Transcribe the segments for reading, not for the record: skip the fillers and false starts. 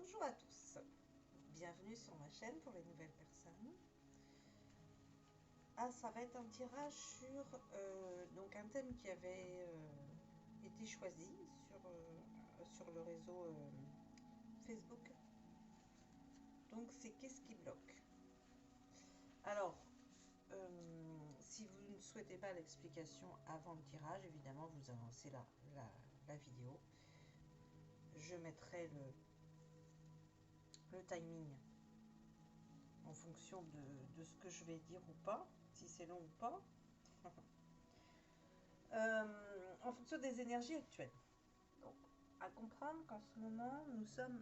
Bonjour à tous, bienvenue sur ma chaîne pour les nouvelles personnes. Ça va être un tirage sur donc un thème qui avait été choisi sur le réseau Facebook. Donc c'est qu'est-ce qui bloque? Alors, si vous ne souhaitez pas l'explication avant le tirage, évidemment vous avancez la vidéo. Je mettrai le timing en fonction de ce que je vais dire ou pas, si c'est long ou pas, en fonction des énergies actuelles. Donc, à comprendre qu'en ce moment, nous sommes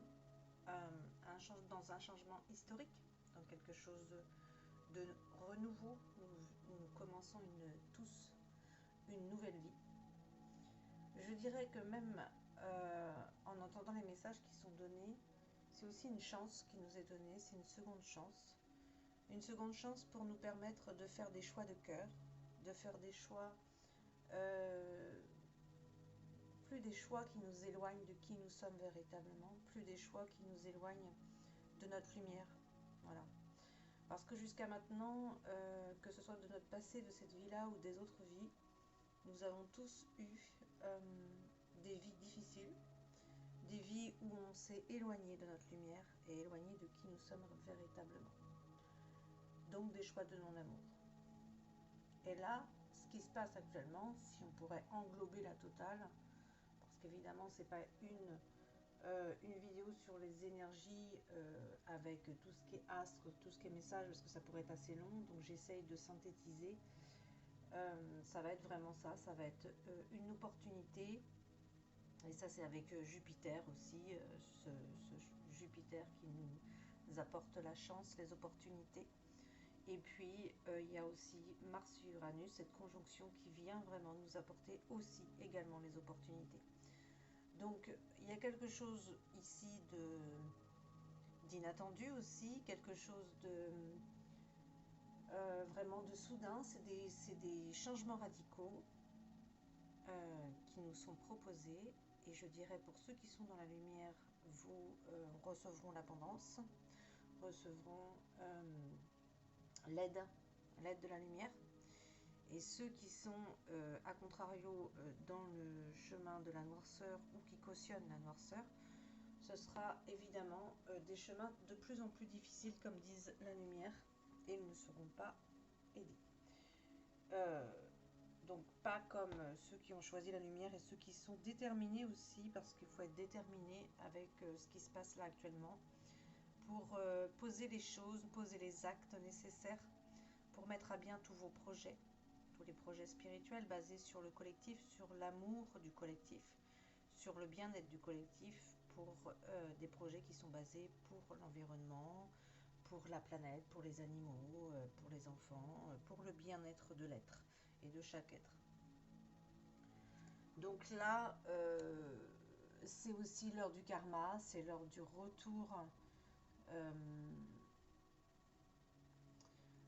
dans un changement historique, dans quelque chose de renouveau. Nous commençons tous une nouvelle vie. Je dirais que même en entendant les messages qui sont donnés, c'est aussi une chance qui nous est donnée, c'est une seconde chance. Une seconde chance pour nous permettre de faire des choix de cœur, de faire des choix, plus des choix qui nous éloignent de qui nous sommes véritablement, plus des choix qui nous éloignent de notre lumière. Voilà. Parce que jusqu'à maintenant, que ce soit de notre passé, de cette vie-là ou des autres vies, nous avons tous eu des vies difficiles, des vies où on s'est éloigné de notre lumière et éloigné de qui nous sommes véritablement. Donc des choix de non-amour. Et là, ce qui se passe actuellement, si on pourrait englober la totale, parce qu'évidemment, c'est pas une vidéo sur les énergies avec tout ce qui est astre, tout ce qui est message, parce que ça pourrait être assez long, donc j'essaye de synthétiser. Ça va être vraiment ça va être une opportunité, et ça c'est avec Jupiter aussi, ce Jupiter qui nous apporte la chance, les opportunités. Et puis il y a aussi Mars-Uranus, cette conjonction qui vient vraiment nous apporter aussi également les opportunités. Donc il y a quelque chose ici d'inattendu aussi, quelque chose de vraiment de soudain, c'est des changements radicaux qui nous sont proposés. Et je dirais pour ceux qui sont dans la lumière, vous recevront l'abondance, recevront l'aide de la lumière. Et ceux qui sont à contrario dans le chemin de la noirceur ou qui cautionnent la noirceur, ce sera évidemment des chemins de plus en plus difficiles, comme disent la lumière, et ils ne seront pas aidés. Donc pas comme ceux qui ont choisi la lumière et ceux qui sont déterminés aussi, parce qu'il faut être déterminé avec ce qui se passe là actuellement, pour poser les choses, poser les actes nécessaires pour mettre à bien tous vos projets, tous les projets spirituels basés sur le collectif, sur l'amour du collectif, sur le bien-être du collectif, pour des projets qui sont basés pour l'environnement, pour la planète, pour les animaux, pour les enfants, pour le bien-être de l'être et de chaque être. Donc là, c'est aussi l'heure du karma, c'est l'heure du retour.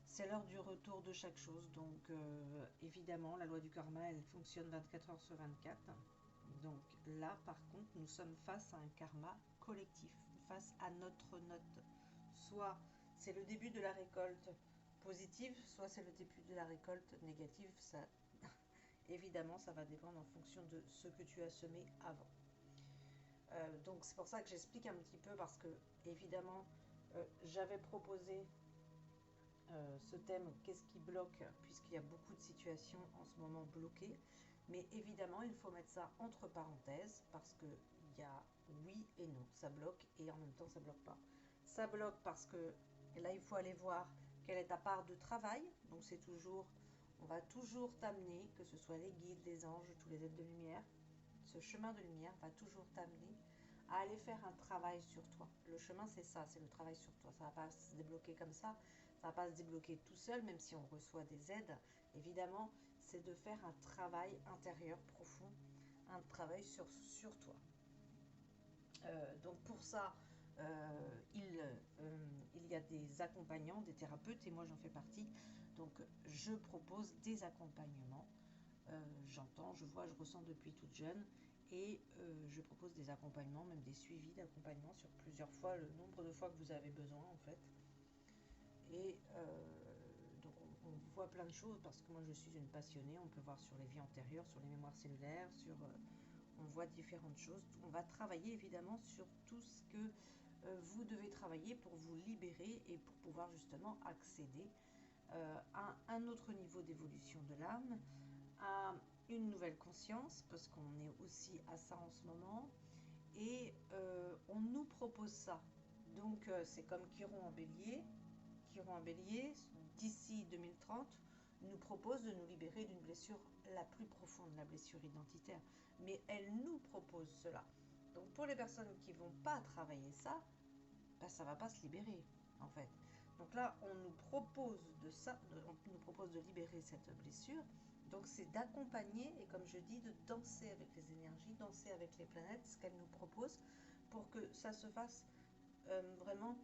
C'est l'heure du retour de chaque chose. Donc évidemment, la loi du karma, elle fonctionne 24 heures sur 24. Donc là, par contre, nous sommes face à un karma collectif, face à notre note. Soit c'est le début de la récolte positive, soit c'est le début de la récolte négative. Ça, évidemment, ça va dépendre en fonction de ce que tu as semé avant. Donc c'est pour ça que j'explique un petit peu, parce que évidemment, j'avais proposé ce thème, qu'est-ce qui bloque, puisqu'il y a beaucoup de situations en ce moment bloquées. Mais évidemment, il faut mettre ça entre parenthèses, parce qu'il y a oui et non. Ça bloque et en même temps, ça bloque pas. Ça bloque parce que là, il faut aller voir quelle est ta part de travail. Donc c'est toujours, on va toujours t'amener, que ce soit les guides, les anges, tous les êtres de lumière, ce chemin de lumière va toujours t'amener à aller faire un travail sur toi. Le chemin, c'est ça, c'est le travail sur toi. Ça ne va pas se débloquer comme ça ne va pas se débloquer tout seul, même si on reçoit des aides. Évidemment, c'est de faire un travail intérieur profond, un travail sur toi. Donc pour ça, il y a des accompagnants, des thérapeutes, et moi j'en fais partie. Donc je propose des accompagnements. J'entends, je vois, je ressens depuis toute jeune. Et je propose des accompagnements, même des suivis d'accompagnement sur plusieurs fois, le nombre de fois que vous avez besoin en fait. Et donc on voit plein de choses parce que moi je suis une passionnée, on peut voir sur les vies antérieures, sur les mémoires cellulaires, on voit différentes choses. On va travailler évidemment sur tout ce que vous devez travailler pour vous libérer et pour pouvoir justement accéder à un autre niveau d'évolution de l'âme, à une nouvelle conscience, parce qu'on est aussi à ça en ce moment, et on nous propose ça. Donc c'est comme Chiron en Bélier. Chiron en Bélier, d'ici 2030, nous propose de nous libérer d'une blessure la plus profonde, la blessure identitaire. Mais elle nous propose cela. Donc pour les personnes qui ne vont pas travailler ça, ben, ça ne va pas se libérer en fait. Donc là, on nous propose on nous propose de libérer cette blessure. Donc c'est d'accompagner et comme je dis, de danser avec les énergies, danser avec les planètes, ce qu'elles nous proposent, pour que ça se fasse vraiment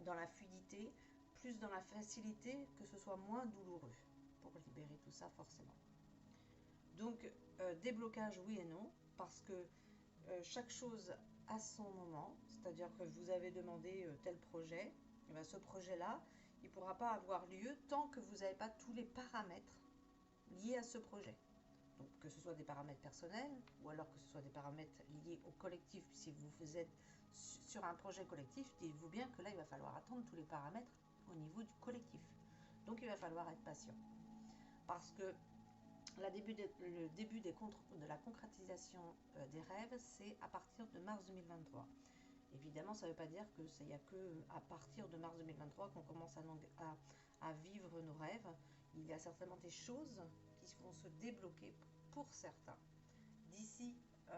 dans la fluidité, plus dans la facilité, que ce soit moins douloureux pour libérer tout ça forcément. Donc déblocage oui et non, parce que chaque chose a son moment, c'est-à-dire que vous avez demandé tel projet, et bien ce projet-là, il ne pourra pas avoir lieu tant que vous n'avez pas tous les paramètres liés à ce projet. Donc que ce soit des paramètres personnels, ou alors que ce soit des paramètres liés au collectif. Si vous êtes sur un projet collectif, dites-vous bien que là, il va falloir attendre tous les paramètres au niveau du collectif. Donc il va falloir être patient. Parce que le début de la concrétisation des rêves, c'est à partir de mars 2023. Évidemment, ça ne veut pas dire qu'il n'y a que à partir de mars 2023 qu'on commence à vivre nos rêves. Il y a certainement des choses qui vont se débloquer pour certains d'ici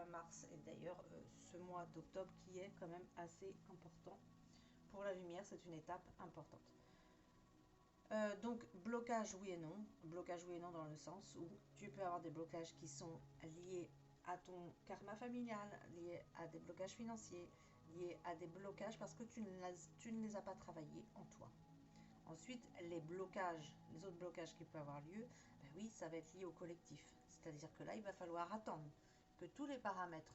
mars, et d'ailleurs ce mois d'octobre qui est quand même assez important pour la lumière, c'est une étape importante. Donc blocage oui et non, dans le sens où tu peux avoir des blocages qui sont liés à ton karma familial, liés à des blocages financiers, liés à des blocages parce que tu ne les as pas travaillés en toi. Ensuite, les autres blocages qui peuvent avoir lieu, ben oui, ça va être lié au collectif. C'est-à-dire que là, il va falloir attendre que tous les paramètres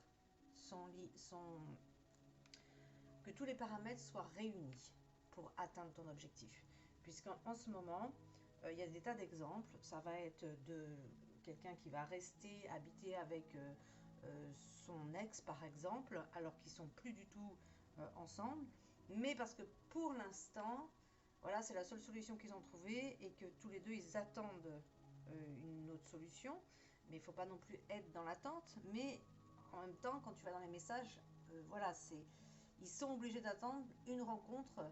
que tous les paramètres soient réunis pour atteindre ton objectif. Puisqu'en ce moment, il y a des tas d'exemples. Ça va être de quelqu'un qui va rester habiter avec son ex, par exemple, alors qu'ils sont plus du tout ensemble. Mais parce que pour l'instant, voilà, c'est la seule solution qu'ils ont trouvée et que tous les deux, ils attendent une autre solution. Mais il ne faut pas non plus être dans l'attente. Mais en même temps, quand tu vas dans les messages, voilà, ils sont obligés d'attendre une rencontre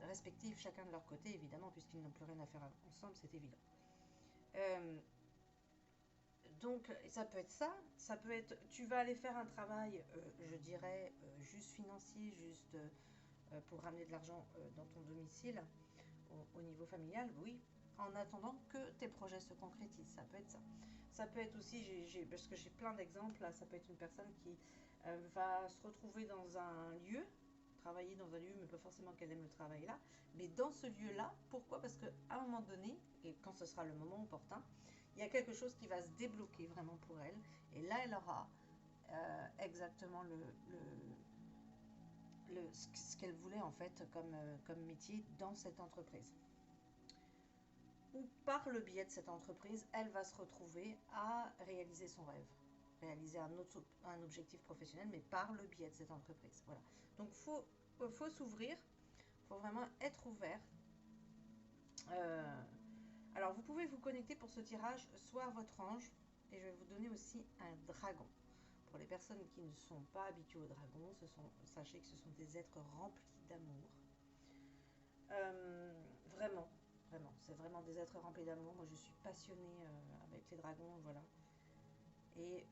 respective, chacun de leur côté, évidemment, puisqu'ils n'ont plus rien à faire ensemble, c'est évident. Donc, ça peut être ça peut être, tu vas aller faire un travail, je dirais, juste financier, juste pour ramener de l'argent dans ton domicile, au niveau familial, oui, en attendant que tes projets se concrétisent, ça peut être ça. Ça peut être aussi, parce que j'ai plein d'exemples, là, ça peut être une personne qui va se retrouver dans un lieu, travailler dans un lieu, mais pas forcément qu'elle aime le travail là, mais dans ce lieu-là, pourquoi? Parce qu'à un moment donné, et quand ce sera le moment opportun, il y a quelque chose qui va se débloquer vraiment pour elle, et là, elle aura exactement ce qu'elle voulait en fait comme métier dans cette entreprise. Ou par le biais de cette entreprise, elle va se retrouver à réaliser son rêve, réaliser un objectif professionnel, mais par le biais de cette entreprise. Voilà. Donc faut s'ouvrir, il faut vraiment être ouvert. Alors vous pouvez vous connecter pour ce tirage soit à votre ange, et je vais vous donner aussi un dragon. Pour les personnes qui ne sont pas habituées aux dragons, sachez que ce sont des êtres remplis d'amour. Vraiment, c'est vraiment des êtres remplis d'amour. Moi je suis passionnée avec les dragons, voilà. Et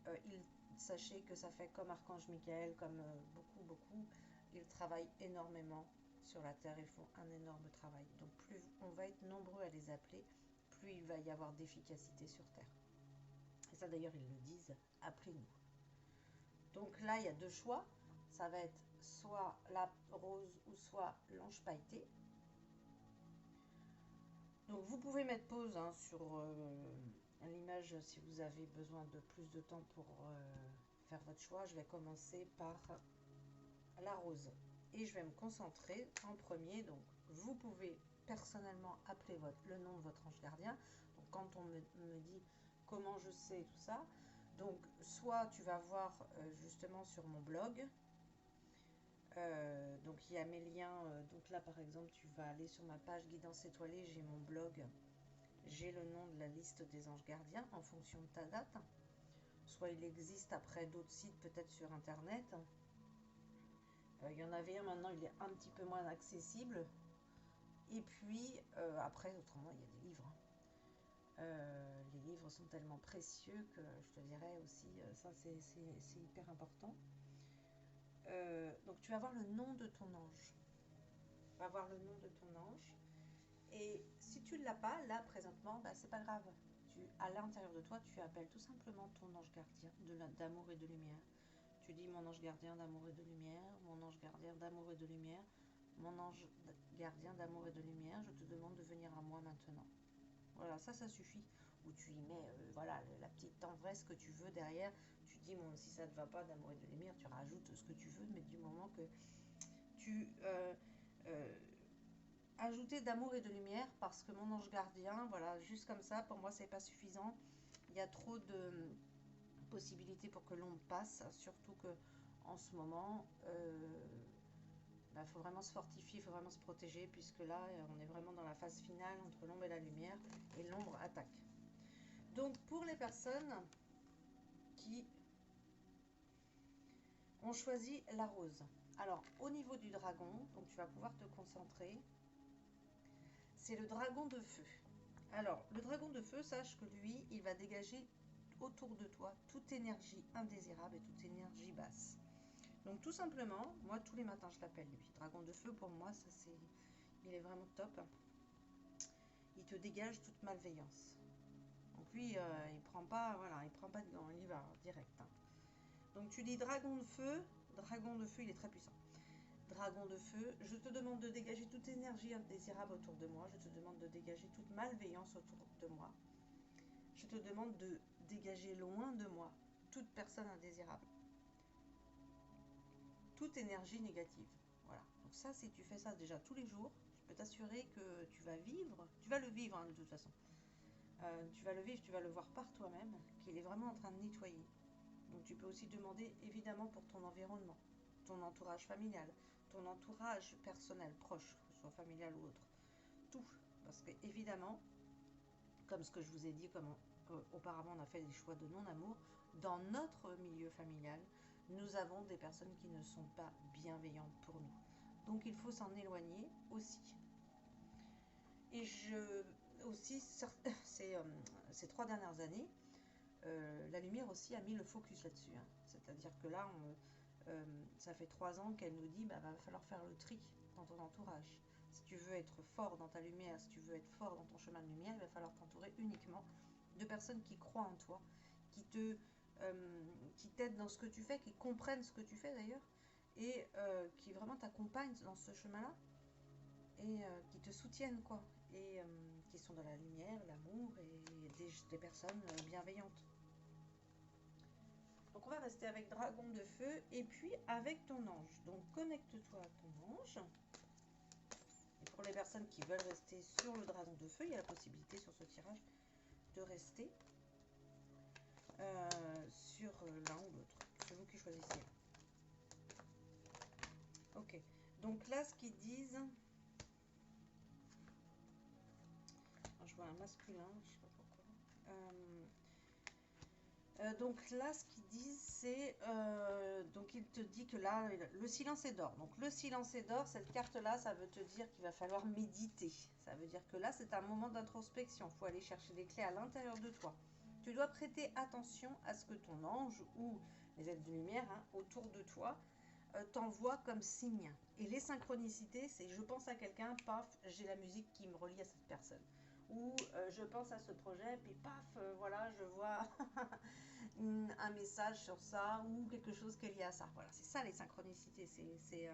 sachez que ça fait comme Archange Michael, comme beaucoup, ils travaillent énormément sur la Terre, ils font un énorme travail. Donc plus on va être nombreux à les appeler, plus il va y avoir d'efficacité sur Terre. Et ça d'ailleurs ils le disent, appelez-nous. Donc là il y a deux choix, ça va être soit la rose ou soit l'ange pailleté. Donc vous pouvez mettre pause sur l'image, si vous avez besoin de plus de temps pour faire votre choix, je vais commencer par la rose. Et je vais me concentrer en premier. Donc, vous pouvez personnellement appeler le nom de votre ange gardien. Donc, quand on me dit comment je sais tout ça, donc soit tu vas voir justement sur mon blog. Donc il y a mes liens. Donc là par exemple, tu vas aller sur ma page guidance étoilée, j'ai mon blog, j'ai le nom de la liste des anges gardiens en fonction de ta date. Soit il existe après d'autres sites peut-être sur internet. Il y en avait un, maintenant il est un petit peu moins accessible. Et puis après autrement il y a des livres. Les livres sont tellement précieux que je te dirais aussi, ça c'est hyper important. Donc tu vas voir le nom de ton ange. Tu vas voir le nom de ton ange. Et si tu ne l'as pas, là présentement, bah, c'est pas grave. À l'intérieur de toi, tu appelles tout simplement ton ange gardien d'amour et de lumière. Tu dis mon ange gardien d'amour et de lumière, mon ange gardien d'amour et de lumière, mon ange gardien d'amour et de lumière, je te demande de venir à moi maintenant. Voilà, ça suffit. Ou tu y mets voilà, la petite tendresse que tu veux derrière. Tu dis, bon, si ça ne te va pas d'amour et de lumière, tu rajoutes ce que tu veux, mais du moment que tu ajouter d'amour et de lumière, parce que mon ange gardien, voilà, juste comme ça, pour moi, c'est pas suffisant. Il y a trop de possibilités pour que l'ombre passe, surtout que en ce moment, faut vraiment se fortifier, il faut vraiment se protéger, puisque là, on est vraiment dans la phase finale entre l'ombre et la lumière, et l'ombre attaque. Donc, pour les personnes qui ont choisi la rose, alors, au niveau du dragon, donc tu vas pouvoir te concentrer, c'est le dragon de feu. Alors, le dragon de feu, sache que lui, il va dégager autour de toi toute énergie indésirable et toute énergie basse. Donc, tout simplement, moi, tous les matins, je l'appelle lui. Dragon de feu, pour moi, ça c'est, il est vraiment top. Il te dégage toute malveillance. Donc, lui, il prend pas, voilà, il prend pas de gants, il y va direct. Donc, tu dis dragon de feu, il est très puissant. Dragon de feu, je te demande de dégager toute énergie indésirable autour de moi. Je te demande de dégager toute malveillance autour de moi. Je te demande de dégager loin de moi toute personne indésirable. Toute énergie négative. Voilà. Donc ça, si tu fais ça déjà tous les jours, je peux t'assurer que tu vas vivre. Tu vas le vivre de toute façon. Tu vas le vivre, tu vas le voir par toi-même, qu'il est vraiment en train de nettoyer. Donc tu peux aussi demander évidemment pour ton environnement, ton entourage familial, ton entourage personnel, proche, que ce soit familial ou autre. Tout. Parce que évidemment, comme ce que je vous ai dit, comme auparavant on a fait des choix de non-amour, dans notre milieu familial, nous avons des personnes qui ne sont pas bienveillantes pour nous. Donc il faut s'en éloigner aussi. Et aussi, ces 3 dernières années, la lumière aussi a mis le focus là-dessus. Hein. C'est-à-dire que là, ça fait 3 ans qu'elle nous dit, va falloir faire le tri dans ton entourage. Si tu veux être fort dans ta lumière, si tu veux être fort dans ton chemin de lumière, il va falloir t'entourer uniquement de personnes qui croient en toi, qui t'aident dans ce que tu fais, qui comprennent ce que tu fais d'ailleurs, et qui vraiment t'accompagnent dans ce chemin-là, et qui te soutiennent, quoi, et qui sont dans la lumière, l'amour, et des personnes bienveillantes. Donc on va rester avec dragon de feu, et puis avec ton ange. Donc connecte-toi à ton ange. Et pour les personnes qui veulent rester sur le dragon de feu, il y a la possibilité sur ce tirage de rester sur l'un ou l'autre. C'est vous qui choisissez. Ok. Donc là, ce qu'ils disent... Je vois un masculin, je sais pas pourquoi. Donc là, ce qu'ils disent, c'est... donc il te dit que là, le silence est d'or. Donc le silence est d'or, cette carte-là, ça veut te dire qu'il va falloir méditer. Ça veut dire que là, c'est un moment d'introspection. Il faut aller chercher des clés à l'intérieur de toi. Tu dois prêter attention à ce que ton ange ou les êtres de lumière autour de toi t'envoient comme signe. Et les synchronicités, c'est je pense à quelqu'un, paf, j'ai la musique qui me relie à cette personne. Ou je pense à ce projet, puis paf, voilà, je vois un message sur ça, ou quelque chose qui est lié à ça. Voilà, c'est ça les synchronicités. C'est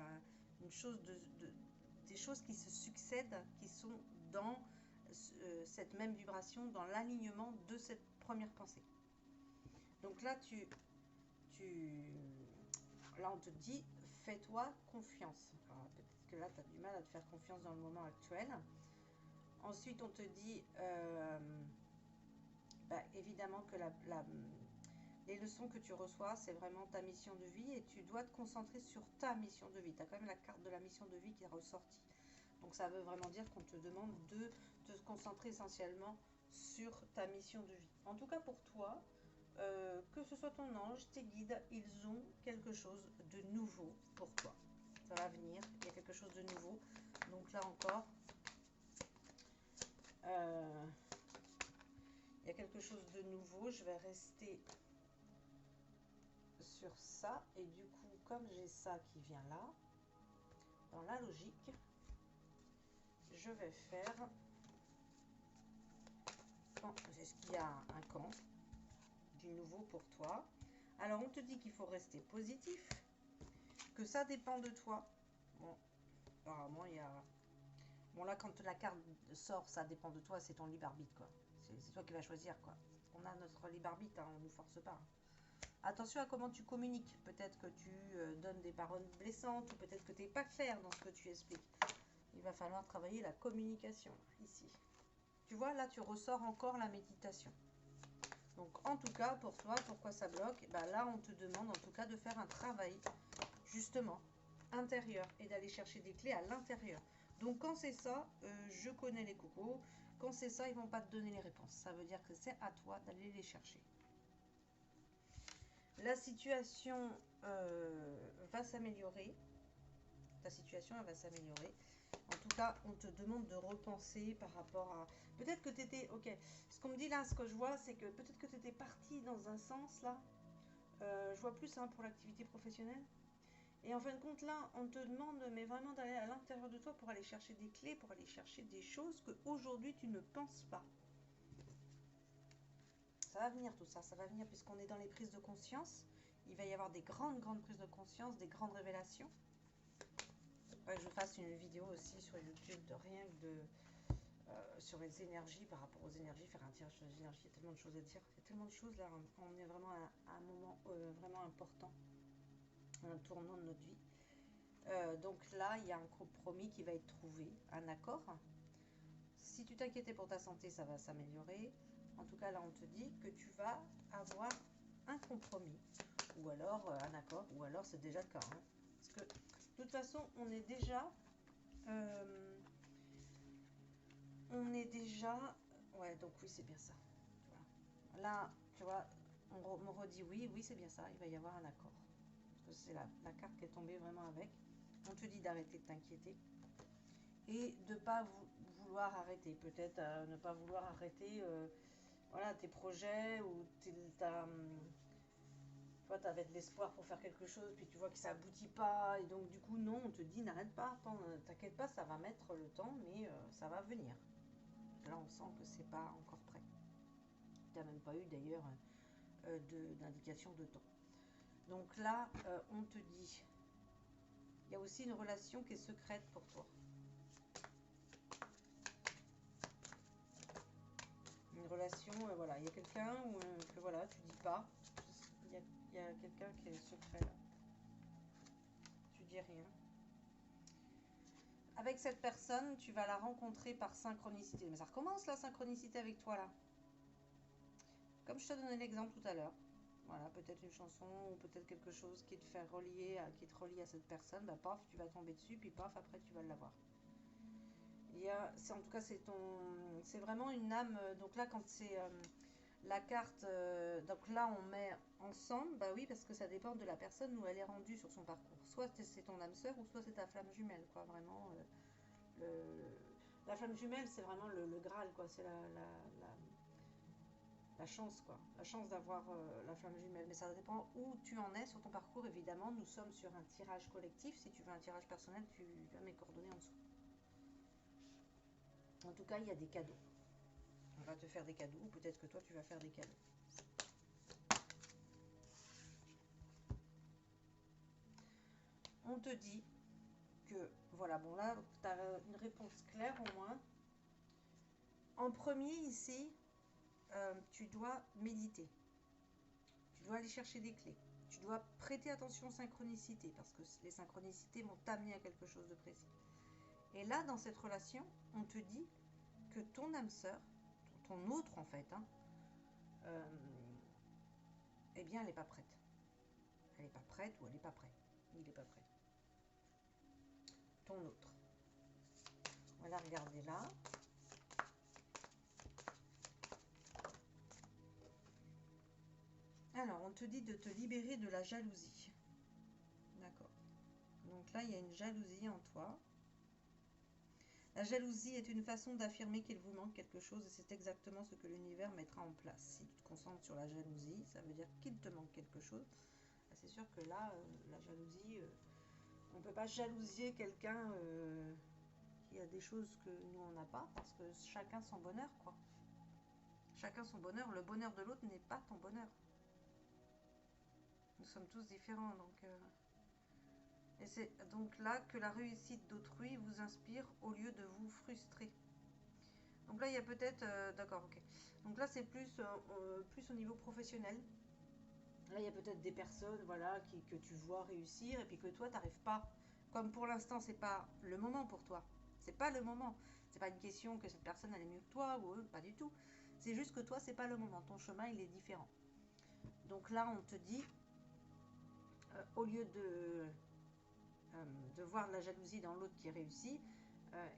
une chose des choses qui se succèdent, qui sont dans cette même vibration, dans l'alignement de cette première pensée. Donc là, là, on te dit, fais-toi confiance. Alors, peut-être que là, tu as du mal à te faire confiance dans le moment actuel. Ensuite, on te dit, évidemment que les leçons que tu reçois, c'est vraiment ta mission de vie et tu dois te concentrer sur ta mission de vie. Tu as quand même la carte de la mission de vie qui est ressortie. Donc, ça veut vraiment dire qu'on te demande de te concentrer essentiellement sur ta mission de vie. En tout cas, pour toi, que ce soit ton ange, tes guides, ils ont quelque chose de nouveau pour toi. Ça va venir, il y a quelque chose de nouveau. Donc là encore, il y a quelque chose de nouveau. Je vais rester sur ça. Et du coup, comme j'ai ça qui vient là, dans la logique, je vais faire... Est-ce qu'il y a un camp du nouveau pour toi? Alors, on te dit qu'il faut rester positif, que ça dépend de toi. Bon, apparemment, il y a... Bon, là, quand la carte sort, ça dépend de toi, c'est ton libre arbitre, quoi. C'est toi qui vas choisir, quoi. On a notre libre arbitre, hein, on ne nous force pas. Attention à comment tu communiques. Peut-être que tu donnes des paroles blessantes, ou peut-être que tu n'es pas clair dans ce que tu expliques. Il va falloir travailler la communication, ici. Tu vois, là, tu ressors encore la méditation. Donc, en tout cas, pour toi, pourquoi ça bloque? Là, on te demande, en tout cas, de faire un travail, justement, intérieur, et d'aller chercher des clés à l'intérieur. Donc, quand c'est ça, je connais les cocos. Quand c'est ça, ils ne vont pas te donner les réponses. Ça veut dire que c'est à toi d'aller les chercher. La situation va s'améliorer. Ta situation, elle va s'améliorer. En tout cas, on te demande de repenser par rapport à... Peut-être que tu étais... Ok, ce qu'on me dit là, ce que je vois, c'est que peut-être que tu étais parti dans un sens, là. Je vois plus hein, pour l'activité professionnelle. Et en fin de compte, là, on te demande, mais vraiment d'aller à l'intérieur de toi pour aller chercher des clés, pour aller chercher des choses qu'aujourd'hui, tu ne penses pas. Ça va venir tout ça, ça va venir puisqu'on est dans les prises de conscience. Il va y avoir des grandes prises de conscience, des grandes révélations. Que je fasse une vidéo aussi sur YouTube de rien que de... sur les énergies, par rapport aux énergies, faire un tirage sur les énergies, il y a tellement de choses à dire. Il y a tellement de choses là, on est vraiment à un moment vraiment important, un tournant de notre vie. Donc là, il y a un compromis qui va être trouvé, un accord. Si tu t'inquiétais pour ta santé, ça va s'améliorer. En tout cas, là, on te dit que tu vas avoir un compromis, ou alors un accord, ou alors c'est déjà le cas. Hein. Parce que, de toute façon, on est déjà... Ouais, donc oui, c'est bien ça. Voilà. Là, tu vois, on me redit oui, c'est bien ça, il va y avoir un accord. Parce que c'est la carte qui est tombée vraiment avec. On te dit d'arrêter de t'inquiéter et de ne pas vouloir arrêter. Peut-être ne pas vouloir arrêter voilà, tes projets ou toi, tu avais de l'espoir pour faire quelque chose, puis tu vois que ça aboutit pas, et donc du coup, non, on te dit n'arrête pas, t'inquiète pas, ça va mettre le temps, mais ça va venir. Là, on sent que c'est pas encore prêt. Tu n'as même pas eu d'ailleurs d'indication de temps. Donc là, on te dit, il y a aussi une relation qui est secrète pour toi. Une relation, voilà, il y a quelqu'un que voilà, tu dis pas. Il y a quelqu'un qui est secret là. Tu dis rien. Avec cette personne, tu vas la rencontrer par synchronicité. Mais ça recommence la synchronicité avec toi là. Comme je te donnais l'exemple tout à l'heure. Voilà, peut-être une chanson ou peut-être quelque chose qui te fait relier, qui te relie à cette personne. Bah paf, tu vas tomber dessus, puis paf, après tu vas l'avoir. En tout cas, c'est vraiment une âme. Donc là, quand c'est la carte, donc là on met ensemble, bah oui, parce que ça dépend de la personne où elle est rendue sur son parcours. Soit c'est ton âme sœur ou soit c'est ta flamme jumelle, quoi. Vraiment, la flamme jumelle, c'est vraiment le Graal, quoi. C'est la chance, quoi. La chance d'avoir la flamme jumelle. Mais ça dépend où tu en es sur ton parcours, évidemment. Nous sommes sur un tirage collectif. Si tu veux un tirage personnel, tu as mes coordonnées en dessous. En tout cas, il y a des cadeaux. On va te faire des cadeaux, ou peut-être que toi, tu vas faire des cadeaux. On te dit que, voilà, bon là, tu as une réponse claire au moins. En premier, ici, tu dois méditer. Tu dois aller chercher des clés. Tu dois prêter attention aux synchronicités parce que les synchronicités vont t'amener à quelque chose de précis. Et là, dans cette relation, on te dit que ton âme sœur, ton autre en fait, hein, eh bien, elle n'est pas prête. Elle n'est pas prête ou elle n'est pas prête. Il n'est pas prêt. Ton autre. On va la regarder là. Alors, on te dit de te libérer de la jalousie. D'accord. Donc là, il y a une jalousie en toi. La jalousie est une façon d'affirmer qu'il vous manque quelque chose et c'est exactement ce que l'univers mettra en place. Si tu te concentres sur la jalousie, ça veut dire qu'il te manque quelque chose. C'est sûr que là, la jalousie, on ne peut pas jalousier quelqu'un qui a des choses que nous, on n'a pas parce que chacun son bonheur, quoi. Chacun son bonheur. Le bonheur de l'autre n'est pas ton bonheur. Nous sommes tous différents, donc... Et c'est donc là que la réussite d'autrui vous inspire au lieu de vous frustrer. Donc là, il y a peut-être... D'accord, ok. Donc là, c'est plus au niveau professionnel. Là, il y a peut-être des personnes voilà, que tu vois réussir et puis que toi, tu n'arrives pas. Comme pour l'instant, c'est pas le moment pour toi. C'est pas le moment. C'est pas une question que cette personne elle est mieux que toi ou pas du tout. C'est juste que toi, c'est pas le moment. Ton chemin, il est différent. Donc là, on te dit, au lieu de voir la jalousie dans l'autre qui réussit,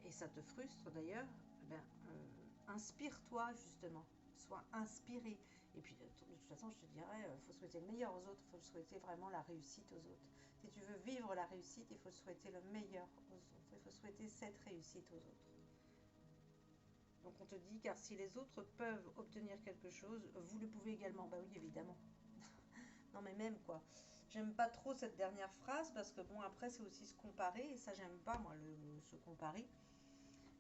et ça te frustre d'ailleurs, inspire-toi justement, sois inspiré. Et puis de toute façon, je te dirais, il faut souhaiter le meilleur aux autres, il faut souhaiter vraiment la réussite aux autres. Si tu veux vivre la réussite, il faut souhaiter le meilleur aux autres, il faut souhaiter cette réussite aux autres. Donc on te dit, car si les autres peuvent obtenir quelque chose, vous le pouvez également. Bah oui, évidemment. Non mais même quoi. J'aime pas trop cette dernière phrase parce que bon après c'est aussi se comparer et ça j'aime pas moi se comparer.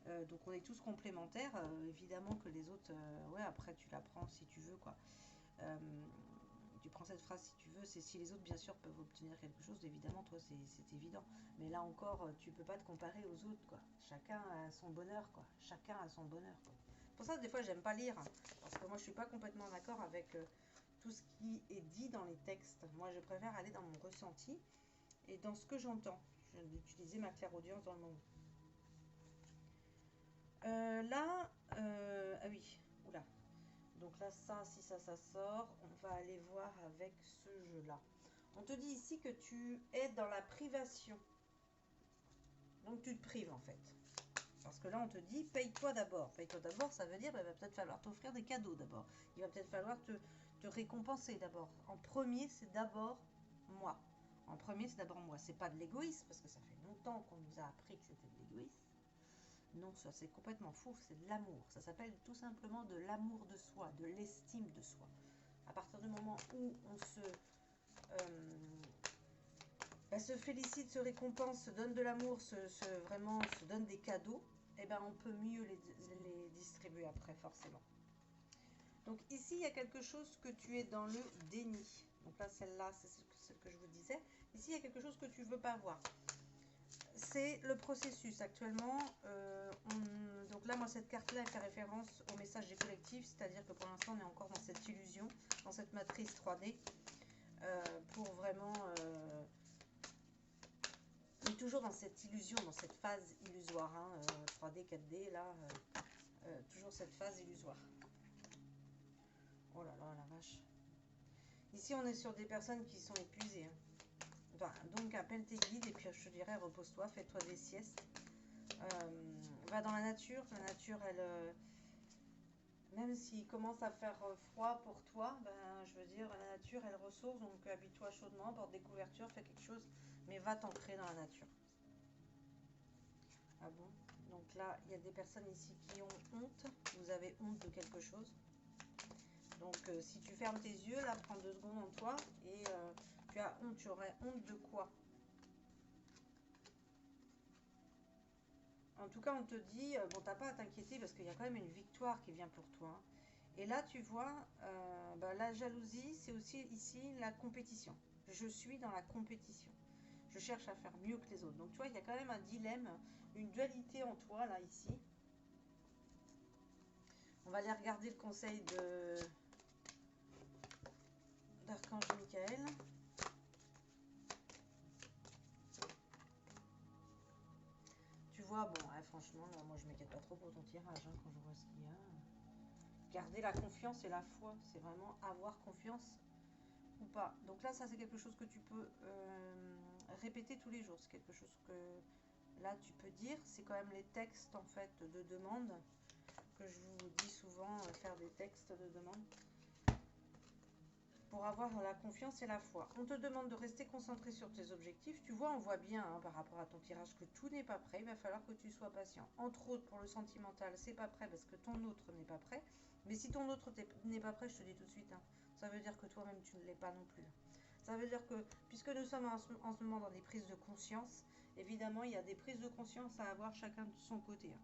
Donc on est tous complémentaires. Évidemment que les autres, ouais après tu la prends si tu veux quoi. Tu prends cette phrase si tu veux. C'est si les autres bien sûr peuvent obtenir quelque chose. Évidemment toi c'est évident. Mais là encore tu peux pas te comparer aux autres quoi. Chacun a son bonheur quoi. Chacun a son bonheur quoi. Pour ça des fois j'aime pas lire hein, parce que moi je suis pas complètement d'accord avec tout ce qui est dit dans les textes. Moi, je préfère aller dans mon ressenti et dans ce que j'entends. Je vais utiliser ma clairaudience dans le moment. Ah oui, oula. Donc là, ça, si ça sort, on va aller voir avec ce jeu-là. On te dit ici que tu es dans la privation. Donc tu te prives en fait. Parce que là, on te dit, paye-toi d'abord. Paye-toi d'abord, ça veut dire, il va peut-être falloir t'offrir des cadeaux d'abord. Il va peut-être falloir te récompenser d'abord. En premier, c'est d'abord moi. En premier, c'est d'abord moi. C'est pas de l'égoïsme, parce que ça fait longtemps qu'on nous a appris que c'était de l'égoïsme. Non, ça c'est complètement fou, c'est de l'amour. Ça s'appelle tout simplement de l'amour de soi, de l'estime de soi. À partir du moment où on se félicite, se récompense, se donne de l'amour, vraiment se donne des cadeaux, eh ben on peut mieux les distribuer après, forcément. Donc ici, il y a quelque chose que tu es dans le déni. Donc là, celle-là, c'est ce que je vous disais. Ici, il y a quelque chose que tu ne veux pas voir. C'est le processus. Actuellement, donc là, moi, cette carte-là, elle fait référence au message des collectifs, c'est-à-dire que pour l'instant, on est encore dans cette illusion, dans cette matrice 3D, pour vraiment... on est toujours dans cette illusion, dans cette phase illusoire, hein, 3D, 4D, là, toujours cette phase illusoire. Oh là là, la vache. Ici, on est sur des personnes qui sont épuisées. Hein. Enfin, donc, appelle tes guides et puis je te dirais, repose-toi, fais-toi des siestes. Va dans la nature. La nature, elle... même s'il commence à faire froid pour toi, ben, je veux dire, la nature, elle ressource. Donc, habille-toi chaudement, porte des couvertures, fais quelque chose. Mais va t'ancrer dans la nature. Ah bon? Donc là, il y a des personnes ici qui ont honte. Vous avez honte de quelque chose. Donc, si tu fermes tes yeux, là, prends 2 secondes en toi et tu as honte. Tu aurais honte de quoi? En tout cas, on te dit, bon, t'as pas à t'inquiéter parce qu'il y a quand même une victoire qui vient pour toi. Hein. Et là, tu vois, la jalousie, c'est aussi ici la compétition. Je suis dans la compétition. Je cherche à faire mieux que les autres. Donc, tu vois, il y a quand même un dilemme, une dualité en toi, là, ici. On va aller regarder le conseil d'Archange Michael. Tu vois, bon, ouais, franchement, là, moi je m'inquiète pas trop pour ton tirage hein, quand je vois ce qu'il y a. Garder la confiance et la foi, c'est vraiment avoir confiance ou pas. Donc là, ça c'est quelque chose que tu peux répéter tous les jours. C'est quelque chose que là tu peux dire. C'est quand même les textes en fait de demande que je vous dis souvent, faire des textes de demande pour avoir la confiance et la foi. On te demande de rester concentré sur tes objectifs. Tu vois, on voit bien hein, par rapport à ton tirage que tout n'est pas prêt. Il va falloir que tu sois patient. Entre autres, pour le sentimental, c'est pas prêt parce que ton autre n'est pas prêt. Mais si ton autre n'est pas prêt, je te dis tout de suite, hein, ça veut dire que toi-même, tu ne l'es pas non plus. Ça veut dire que, puisque nous sommes en ce moment dans des prises de conscience, évidemment, il y a des prises de conscience à avoir chacun de son côté. Hein.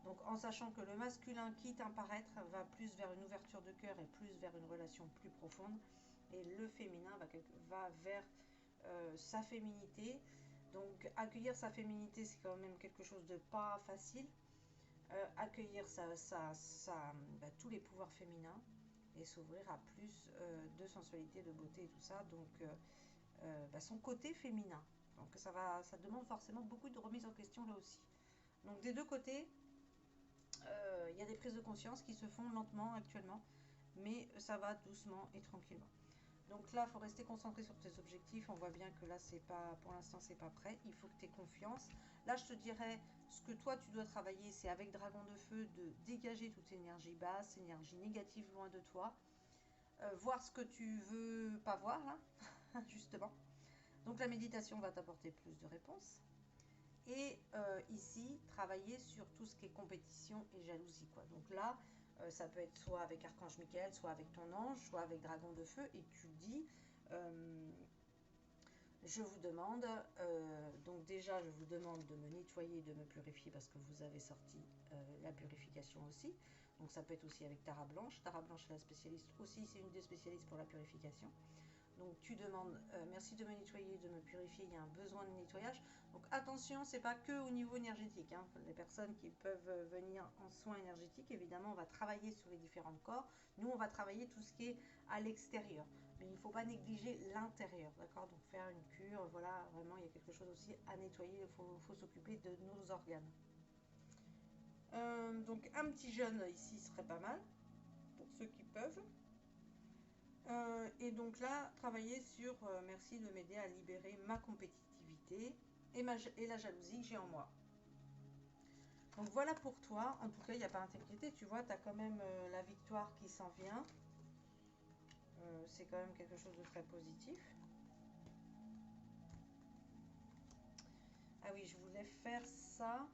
Donc, en sachant que le masculin, quitte à paraître, va plus vers une ouverture de cœur et plus vers une relation plus profonde. Et le féminin va vers sa féminité. Donc, accueillir sa féminité, c'est quand même quelque chose de pas facile. Accueillir tous les pouvoirs féminins et s'ouvrir à plus de sensualité, de beauté et tout ça. Donc, son côté féminin. Donc, ça demande forcément beaucoup de remise en question là aussi. Donc, des deux côtés, il y a des prises de conscience qui se font lentement actuellement, mais ça va doucement et tranquillement. Donc là, il faut rester concentré sur tes objectifs. On voit bien que là, c'est pas, pour l'instant, c'est pas prêt. Il faut que tu aies confiance. Là, je te dirais, ce que toi, tu dois travailler, c'est avec Dragon de Feu, de dégager toute énergie basse, énergie négative loin de toi. Voir ce que tu veux pas voir, là, justement. Donc la méditation va t'apporter plus de réponses. Et ici, travailler sur tout ce qui est compétition et jalousie, quoi. Donc là, ça peut être soit avec Archange Michael, soit avec ton ange, soit avec Dragon de Feu, et tu dis, je vous demande, donc déjà je vous demande de me nettoyer, de me purifier, parce que vous avez sorti la purification aussi. Donc ça peut être aussi avec Tara Blanche. Tara Blanche est la spécialiste aussi, c'est une des spécialistes pour la purification. Donc tu demandes, merci de me nettoyer, de me purifier, il y a un besoin de nettoyage. Donc attention, c'est pas que au niveau énergétique. Hein. Les personnes qui peuvent venir en soins énergétiques, évidemment, on va travailler sur les différents corps. Nous, on va travailler tout ce qui est à l'extérieur. Mais il ne faut pas négliger l'intérieur, d'accord? Donc faire une cure, voilà, vraiment, il y a quelque chose aussi à nettoyer. Il faut s'occuper de nos organes. Donc un petit jeûne ici serait pas mal, pour ceux qui peuvent. Et donc là, travailler sur merci de m'aider à libérer ma compétitivité et la jalousie que j'ai en moi. Donc voilà pour toi. En tout cas, il n'y a pas à t'inquiéter. Tu vois, tu as quand même la victoire qui s'en vient. C'est quand même quelque chose de très positif. Ah oui, je voulais faire ça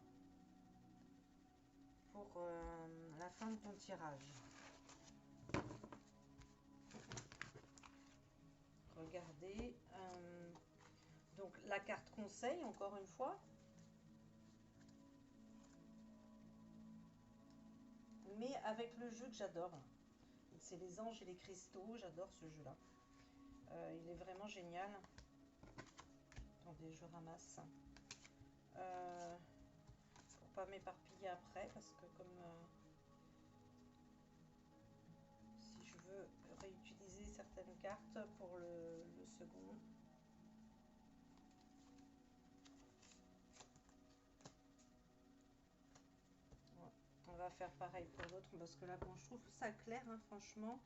pour la fin de ton tirage. Regardez. Donc la carte conseil, encore une fois. Mais avec le jeu que j'adore. C'est les anges et les cristaux. J'adore ce jeu-là. Il est vraiment génial. Attendez, je ramasse. Pour pas m'éparpiller après, parce que comme si je veux réutiliser certaines cartes pour le second. Ouais. On va faire pareil pour l'autre, parce que là, bon, je trouve ça clair, hein, franchement.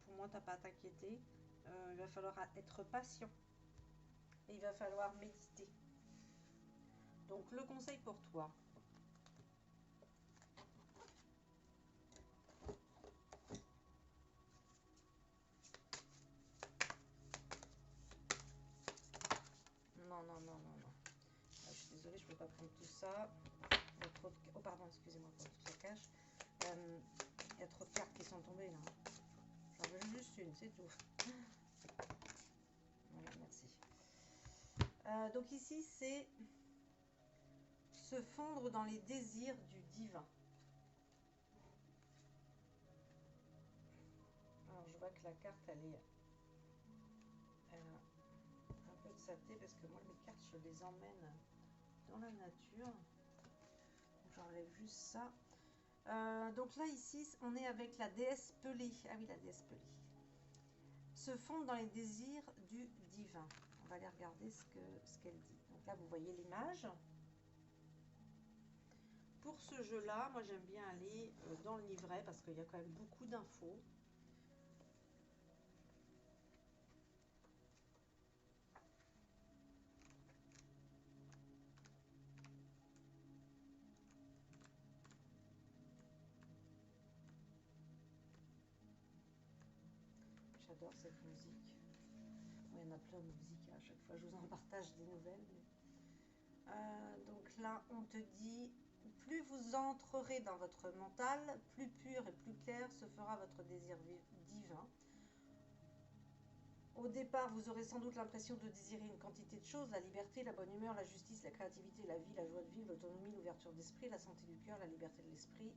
Pour moi, t'as pas à t'inquiéter. Il va falloir être patient. Et il va falloir méditer. Donc, le conseil pour toi. Non, non, non, non, non. Ah, je suis désolée, je ne peux pas prendre tout ça. Il y a trop de... Oh, pardon, excusez-moi pour toute la cache. Il y a trop de cartes qui sont tombées là. J'en veux juste une, c'est tout. Voilà, merci. Donc ici, c'est se fondre dans les désirs du divin. Alors, je vois que la carte, elle a un peu de saleté, parce que moi, mes cartes, je les emmène dans la nature. J'enlève juste ça. Donc là, ici, on est avec la déesse Pelée. Ah oui, la déesse Pelée. Se fondre dans les désirs du divin. On va aller regarder ce qu'elle dit. Donc là, vous voyez l'image. Pour ce jeu-là, moi, j'aime bien aller dans le livret parce qu'il y a quand même beaucoup d'infos. J'adore cette musique. Bon, il y en a plein de musiques à chaque fois. Je vous en partage des nouvelles. Donc là, on te dit, plus vous entrerez dans votre mental, plus pur et plus clair se fera votre désir divin. Au départ, vous aurez sans doute l'impression de désirer une quantité de choses, la liberté, la bonne humeur, la justice, la créativité, la vie, la joie de vivre, l'autonomie, l'ouverture d'esprit, la santé du cœur, la liberté de l'esprit,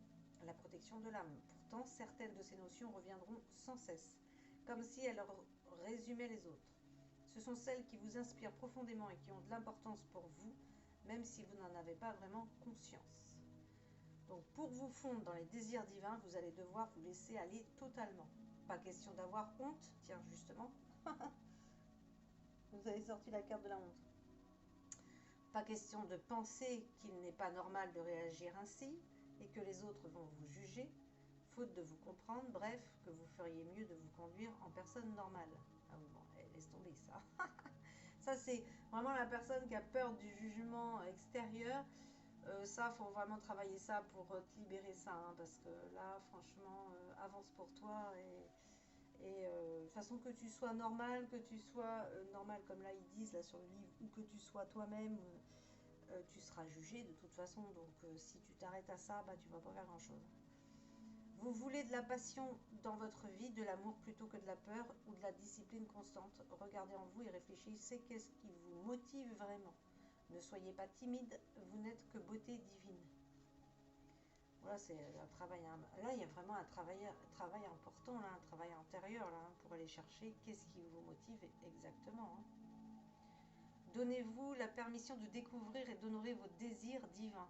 la protection de l'âme. Pourtant, certaines de ces notions reviendront sans cesse, comme si elles résumaient les autres. Ce sont celles qui vous inspirent profondément et qui ont de l'importance pour vous, même si vous n'en avez pas vraiment conscience. Donc, pour vous fondre dans les désirs divins, vous allez devoir vous laisser aller totalement. Pas question d'avoir honte, tiens, justement. Vous avez sorti la carte de la honte. Pas question de penser qu'il n'est pas normal de réagir ainsi et que les autres vont vous juger, faute de vous comprendre, bref, que vous feriez mieux de vous conduire en personne normale. Ah bon, laisse tomber ça. Ça, c'est vraiment la personne qui a peur du jugement extérieur. Ça, faut vraiment travailler ça pour te libérer ça, hein, parce que là, franchement, avance pour toi et de toute façon, que tu sois normal, que tu sois normal comme là ils disent là sur le livre, ou que tu sois toi-même, tu seras jugé de toute façon. Donc si tu t'arrêtes à ça, bah, tu vas pas faire grand-chose. Vous voulez de la passion dans votre vie, de l'amour plutôt que de la peur ou de la discipline constante. Regardez en vous et réfléchissez qu'est-ce qui vous motive vraiment. Ne soyez pas timide, vous n'êtes que beauté divine. Voilà, c'est un travail. Là, il y a vraiment un travail important, là, un travail intérieur là, pour aller chercher qu'est-ce qui vous motive exactement. Hein. Donnez-vous la permission de découvrir et d'honorer vos désirs divins.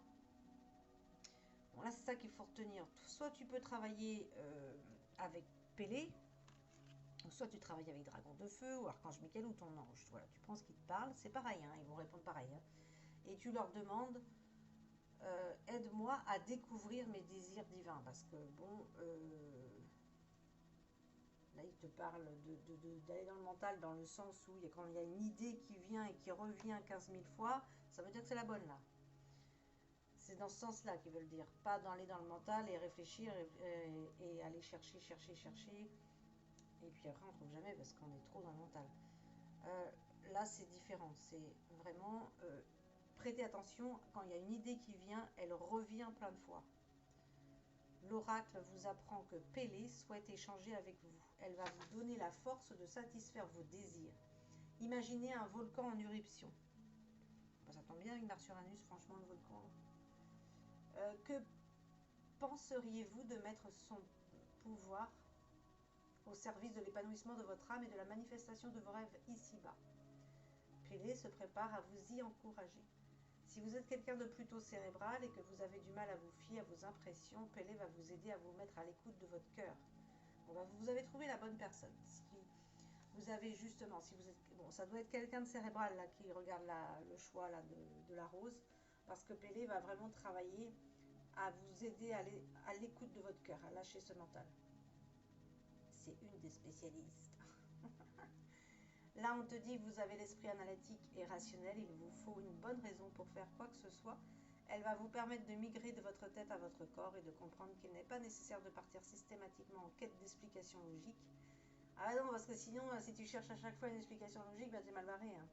Bon, là, c'est ça qu'il faut retenir. Soit tu peux travailler avec Pélé, soit tu travailles avec Dragon de Feu ou Archange Michael ou ton ange. Voilà, tu prends ce qui te parle, c'est pareil, hein, ils vont répondre pareil. Hein. Et tu leur demandes aide-moi à découvrir mes désirs divins. Parce que, bon, là, il te parle d'aller dans le mental dans le sens où quand il y a une idée qui vient et qui revient 15 000 fois, ça veut dire que c'est la bonne, là. C'est dans ce sens-là qu'ils veulent dire. Pas d'aller dans le mental et réfléchir et aller chercher. Et puis après, on ne trouve jamais parce qu'on est trop dans le mental. Là, c'est différent. C'est vraiment... prêtez attention, quand il y a une idée qui vient, elle revient plein de fois. L'oracle vous apprend que Pélé souhaite échanger avec vous. Elle va vous donner la force de satisfaire vos désirs. Imaginez un volcan en éruption. Ça tombe bien avec Mars Uranus, franchement, le volcan. Que penseriez-vous de mettre son pouvoir au service de l'épanouissement de votre âme et de la manifestation de vos rêves ici-bas? Pélé se prépare à vous y encourager. Si vous êtes quelqu'un de plutôt cérébral et que vous avez du mal à vous fier à vos impressions, Pélé va vous aider à vous mettre à l'écoute de votre cœur. Bon, bah, vous avez trouvé la bonne personne. Si vous avez justement, si vous êtes, bon, ça doit être quelqu'un de cérébral là qui regarde le choix là de la rose, parce que Pélé va vraiment travailler à vous aider à l'écoute de votre cœur, à lâcher ce mental. C'est une des spécialistes. Là, on te dit que vous avez l'esprit analytique et rationnel, il vous faut une bonne raison pour faire quoi que ce soit. Elle va vous permettre de migrer de votre tête à votre corps et de comprendre qu'il n'est pas nécessaire de partir systématiquement en quête d'explications logiques. Ah non, parce que sinon, si tu cherches à chaque fois une explication logique, ben t'es mal barré. Hein.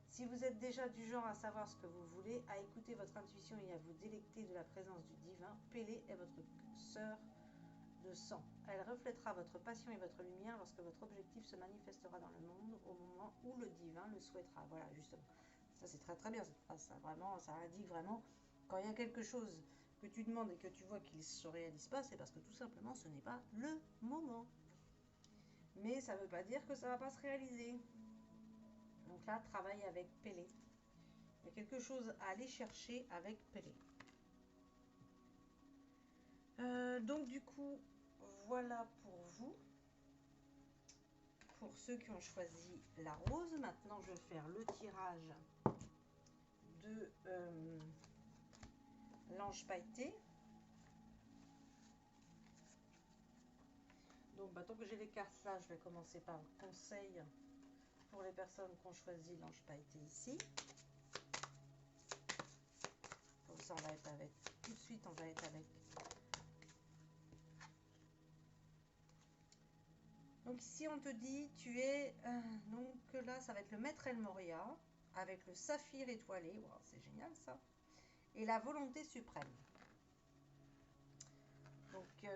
Si vous êtes déjà du genre à savoir ce que vous voulez, à écouter votre intuition et à vous délecter de la présence du divin, Pélé est votre sœur de sang. Elle reflètera votre passion et votre lumière lorsque votre objectif se manifestera dans le monde au moment où le divin le souhaitera. Voilà, justement. Ça, c'est très très bien cette phrase. Ça, vraiment, ça indique vraiment quand il y a quelque chose que tu demandes et que tu vois qu'il ne se réalise pas, c'est parce que tout simplement ce n'est pas le moment. Mais ça ne veut pas dire que ça ne va pas se réaliser. Donc là, travaille avec Pélé. Il y a quelque chose à aller chercher avec Pélé. Donc du coup, voilà pour vous. Pour ceux qui ont choisi la rose, maintenant je vais faire le tirage de l'ange pailleté. Donc tant que j'ai les cartes là, je vais commencer par le conseil pour les personnes qui ont choisi l'ange pailleté ici. Comme ça on va être avec, tout de suite on va être avec. Donc ici on te dit, tu es, donc là ça va être le maître El Moria, avec le saphir étoilé, wow, c'est génial ça, et la volonté suprême. Donc tu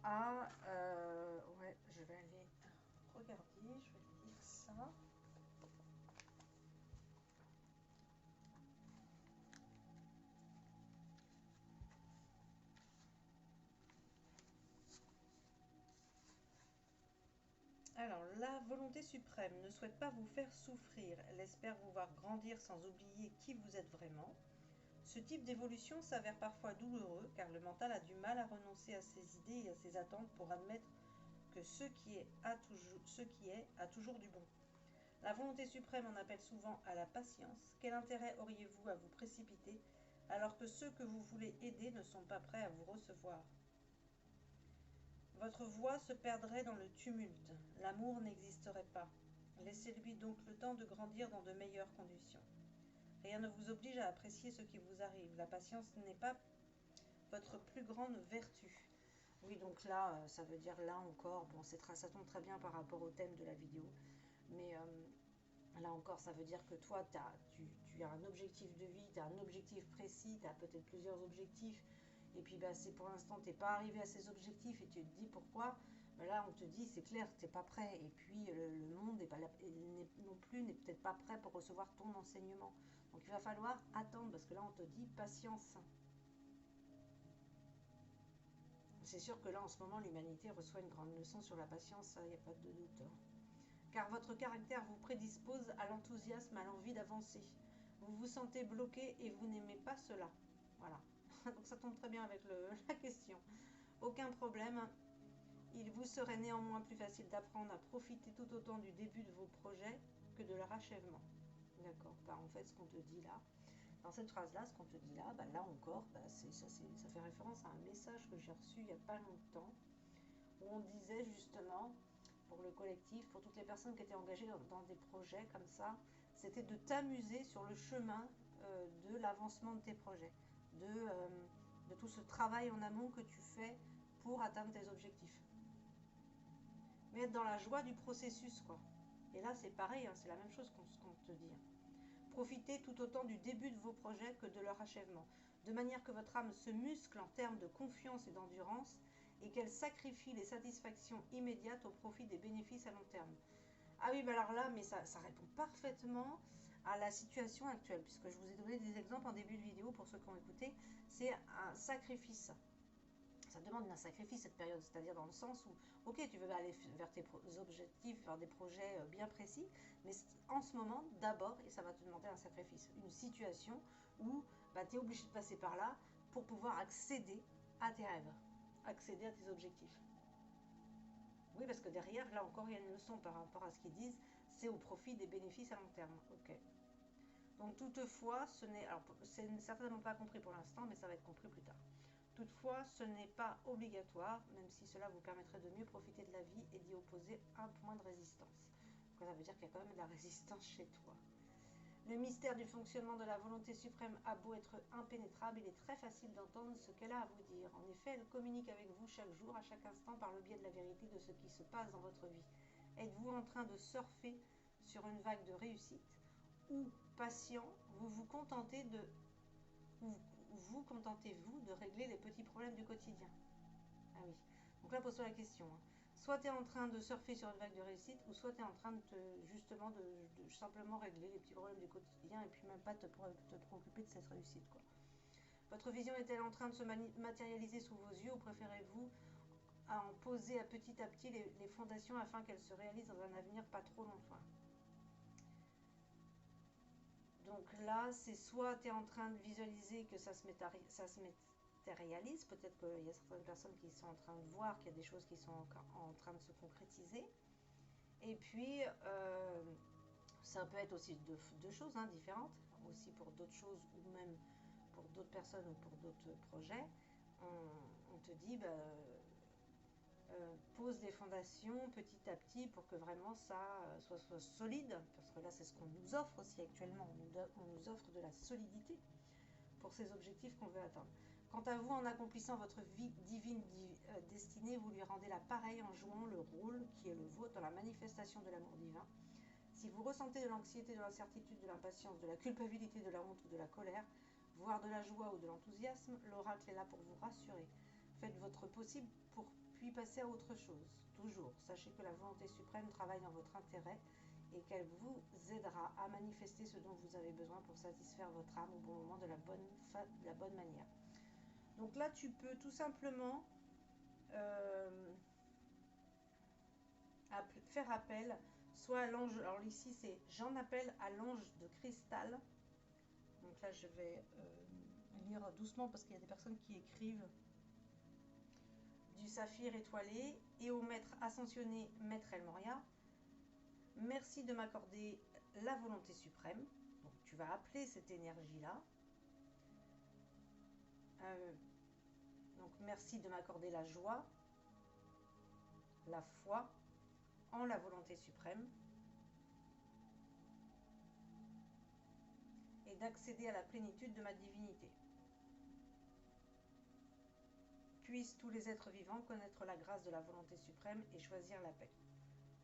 as, ouais, je vais aller regarder, je vais te dire ça. Alors, la volonté suprême ne souhaite pas vous faire souffrir, elle espère vous voir grandir sans oublier qui vous êtes vraiment. Ce type d'évolution s'avère parfois douloureux car le mental a du mal à renoncer à ses idées et à ses attentes pour admettre que ce qui est a toujours du bon. La volonté suprême en appelle souvent à la patience. Quel intérêt auriez-vous à vous précipiter alors que ceux que vous voulez aider ne sont pas prêts à vous recevoir? Votre voix se perdrait dans le tumulte, l'amour n'existerait pas. Laissez-lui donc le temps de grandir dans de meilleures conditions. Rien ne vous oblige à apprécier ce qui vous arrive. La patience n'est pas votre plus grande vertu. Oui, donc là, ça veut dire là encore, bon, ça tombe très bien par rapport au thème de la vidéo, mais là encore, ça veut dire que toi, tu as un objectif de vie, tu as un objectif précis, tu as peut-être plusieurs objectifs, et puis c'est pour l'instant, tu n'es pas arrivé à ces objectifs, et tu te dis pourquoi. Là, on te dit, c'est clair, tu n'es pas prêt, et puis le monde non plus n'est peut-être pas prêt pour recevoir ton enseignement. Donc il va falloir attendre, parce que là, on te dit patience. C'est sûr que là, en ce moment, l'humanité reçoit une grande leçon sur la patience, ça, il n'y a pas de doute. Car votre caractère vous prédispose à l'enthousiasme, à l'envie d'avancer. Vous vous sentez bloqué et vous n'aimez pas cela. Voilà. Donc ça tombe très bien avec la question. Aucun problème. Il vous serait néanmoins plus facile d'apprendre à profiter tout autant du début de vos projets que de leur achèvement. D'accord. En fait, ce qu'on te dit là, dans cette phrase-là, ce qu'on te dit là, là encore, ça fait référence à un message que j'ai reçu il n'y a pas longtemps, où on disait justement, pour le collectif, pour toutes les personnes qui étaient engagées dans des projets comme ça, c'était de t'amuser sur le chemin de l'avancement de tes projets, de tout ce travail en amont que tu fais pour atteindre tes objectifs. Mais être dans la joie du processus, quoi. Et là, c'est pareil, hein, c'est la même chose qu'on te dit. Profitez tout autant du début de vos projets que de leur achèvement, de manière que votre âme se muscle en termes de confiance et d'endurance, et qu'elle sacrifie les satisfactions immédiates au profit des bénéfices à long terme. Ah oui, alors là, mais ça répond parfaitement à la situation actuelle, puisque je vous ai donné des exemples en début de vidéo pour ceux qui ont écouté. C'est un sacrifice. Ça demande un sacrifice cette période, c'est-à-dire dans le sens où, ok, tu veux aller vers tes objectifs, vers des projets bien précis, mais en ce moment, d'abord, et ça va te demander un sacrifice, une situation où tu es obligé de passer par là pour pouvoir accéder à tes rêves, accéder à tes objectifs. Oui, parce que derrière, là encore, il y a une leçon par rapport à ce qu'ils disent, c'est au profit des bénéfices à long terme. Ok. Donc toutefois, c'est certainement pas compris pour l'instant, mais ça va être compris plus tard. Toutefois, ce n'est pas obligatoire, même si cela vous permettrait de mieux profiter de la vie et d'y opposer un point de résistance. Donc ça veut dire qu'il y a quand même de la résistance chez toi. Le mystère du fonctionnement de la volonté suprême a beau être impénétrable, il est très facile d'entendre ce qu'elle a à vous dire. En effet, elle communique avec vous chaque jour, à chaque instant, par le biais de la vérité de ce qui se passe dans votre vie. Êtes-vous en train de surfer sur une vague de réussite ou, patient, vous contentez-vous de régler les petits problèmes du quotidien? Ah oui. Donc là, pose-toi la question. Soit tu es en train de surfer sur une vague de réussite, ou soit tu es en train de simplement régler les petits problèmes du quotidien et puis même pas te préoccuper de cette réussite, quoi. Votre vision est-elle en train de se matérialiser sous vos yeux, ou préférez-vous en poser à petit les fondations afin qu'elles se réalisent dans un avenir pas trop lointain? Donc là, c'est soit tu es en train de visualiser que ça se matérialise. Peut-être qu'il y a certaines personnes qui sont en train de voir qu'il y a des choses qui sont encore en train de se concrétiser. Et puis, ça peut être aussi deux choses hein, différentes, aussi pour d'autres choses ou même pour d'autres personnes ou pour d'autres projets. On te dit, pose des fondations petit à petit pour que vraiment ça soit solide, parce que là c'est ce qu'on nous offre aussi actuellement, on nous offre de la solidité pour ces objectifs qu'on veut atteindre. Quant à vous, en accomplissant votre vie divine destinée, vous lui rendez l'appareil en jouant le rôle qui est le vôtre dans la manifestation de l'amour divin. Si vous ressentez de l'anxiété, de l'incertitude, de l'impatience, de la culpabilité, de la honte ou de la colère, voire de la joie ou de l'enthousiasme, l'oracle est là pour vous rassurer. Faites votre possible pour puis passer à autre chose. Toujours, sachez que la volonté suprême travaille dans votre intérêt et qu'elle vous aidera à manifester ce dont vous avez besoin pour satisfaire votre âme au bon moment de la bonne manière. Donc là, tu peux tout simplement faire appel soit à l'ange, alors ici c'est j'en appelle à l'ange de cristal. Donc là je vais lire doucement parce qu'il y a des personnes qui écrivent du saphir étoilé et au maître ascensionné, maître El Moria. Merci de m'accorder la volonté suprême. Donc tu vas appeler cette énergie-là. Donc merci de m'accorder la joie, la foi en la volonté suprême et d'accéder à la plénitude de ma divinité. Puissent tous les êtres vivants connaître la grâce de la volonté suprême et choisir la paix.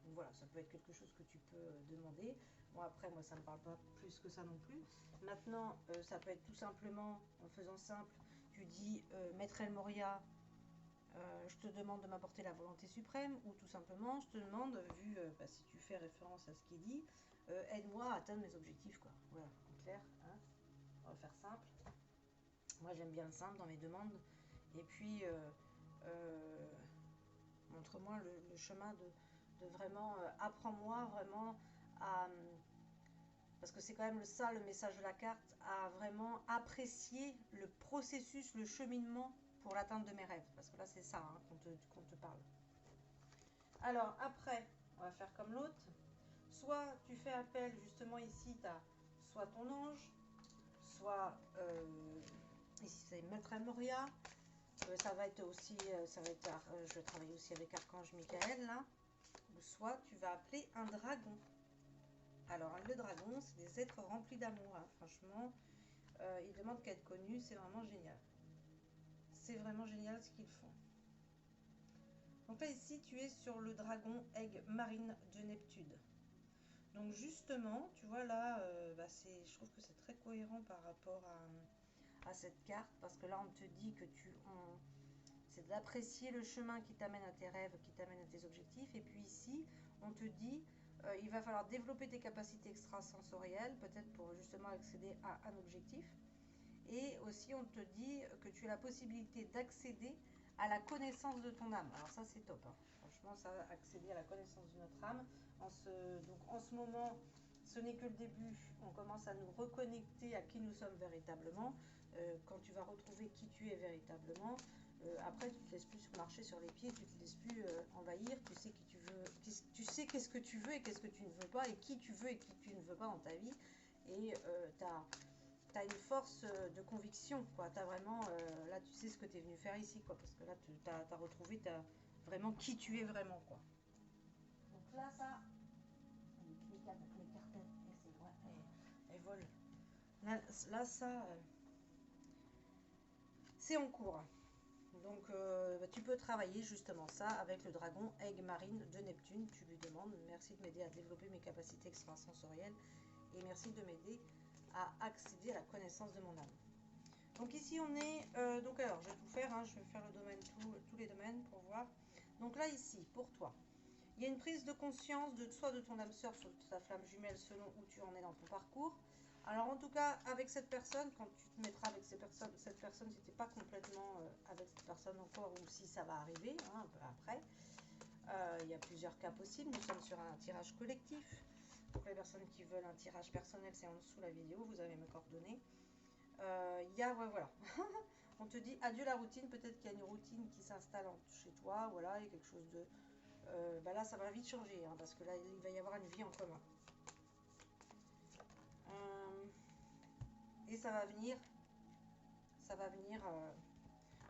Donc voilà, ça peut être quelque chose que tu peux demander. Bon après, moi ça ne me parle pas plus que ça non plus. Maintenant, ça peut être tout simplement, en faisant simple, tu dis Maître El Moria, je te demande de m'apporter la volonté suprême, ou tout simplement, je te demande, vu si tu fais référence à ce qu'il dit, aide-moi à atteindre mes objectifs, quoi. Voilà, en clair, hein, on va faire simple. Moi, j'aime bien le simple dans mes demandes. Et puis, montre-moi le chemin de vraiment, apprends-moi vraiment à... Parce que c'est quand même ça le message de la carte, à vraiment apprécier le processus, le cheminement pour l'atteinte de mes rêves. Parce que là, c'est ça hein, qu'on te parle. Alors, après, on va faire comme l'autre. Soit tu fais appel, justement ici, tu as soit ton ange, soit, ici c'est Maître El Moria. Ça va être aussi, je vais travailler aussi avec Archange Michael, là. Ou soit tu vas appeler un dragon. Alors, le dragon, c'est des êtres remplis d'amour, hein, franchement. Ils demandent qu'à être connus, c'est vraiment génial. C'est vraiment génial ce qu'ils font. Donc là, ici, tu es sur le dragon Aigle Marine de Neptune. Donc justement, tu vois là, je trouve que c'est très cohérent par rapport à cette carte, parce que là, on te dit que c'est d'apprécier le chemin qui t'amène à tes rêves, qui t'amène à tes objectifs. Et puis ici, on te dit, il va falloir développer tes capacités extrasensorielles, peut-être pour justement accéder à un objectif. Et aussi, on te dit que tu as la possibilité d'accéder à la connaissance de ton âme. Alors ça, c'est top. Hein. Franchement, ça, accéder à la connaissance de notre âme. Donc en ce moment, ce n'est que le début. On commence à nous reconnecter à qui nous sommes véritablement. Quand tu vas retrouver qui tu es véritablement, après, tu ne te laisses plus marcher sur les pieds, tu ne te laisses plus envahir. Tu sais qui tu veux, tu sais qu'est-ce que tu veux et qu'est-ce que tu ne veux pas, et qui tu veux et qui tu ne veux pas dans ta vie. Et tu as une force de conviction, quoi. Tu as vraiment, là, tu sais ce que tu es venu faire ici, quoi. Parce que là, tu as retrouvé vraiment qui tu es vraiment, quoi. Donc là, ça, les cartes, c'est vrai, elles volent. Là ça, c'est en cours. Donc, tu peux travailler justement ça avec le dragon Aigle Marine de Neptune. Tu lui demandes, merci de m'aider à développer mes capacités extrasensorielles et merci de m'aider à accéder à la connaissance de mon âme. Donc ici on est, donc alors je vais tout faire, hein, je vais faire le domaine, tous les domaines pour voir. Donc là ici, pour toi, il y a une prise de conscience soit de ton âme sœur, soit de ta flamme jumelle selon où tu en es dans ton parcours. Alors en tout cas, avec cette personne, quand tu te mettras avec cette personne, si tu n'es pas complètement avec cette personne encore, ou si ça va arriver, hein, un peu après, il y a plusieurs cas possibles. Nous sommes sur un tirage collectif. Pour les personnes qui veulent un tirage personnel, c'est en dessous la vidéo, vous avez mes coordonnées. Il y a, ouais, voilà. On te dit adieu la routine, peut-être qu'il y a une routine qui s'installe chez toi, voilà, il y a quelque chose de... bah là, ça va vite changer, hein, parce que là, il va y avoir une vie en commun. Et ça va venir,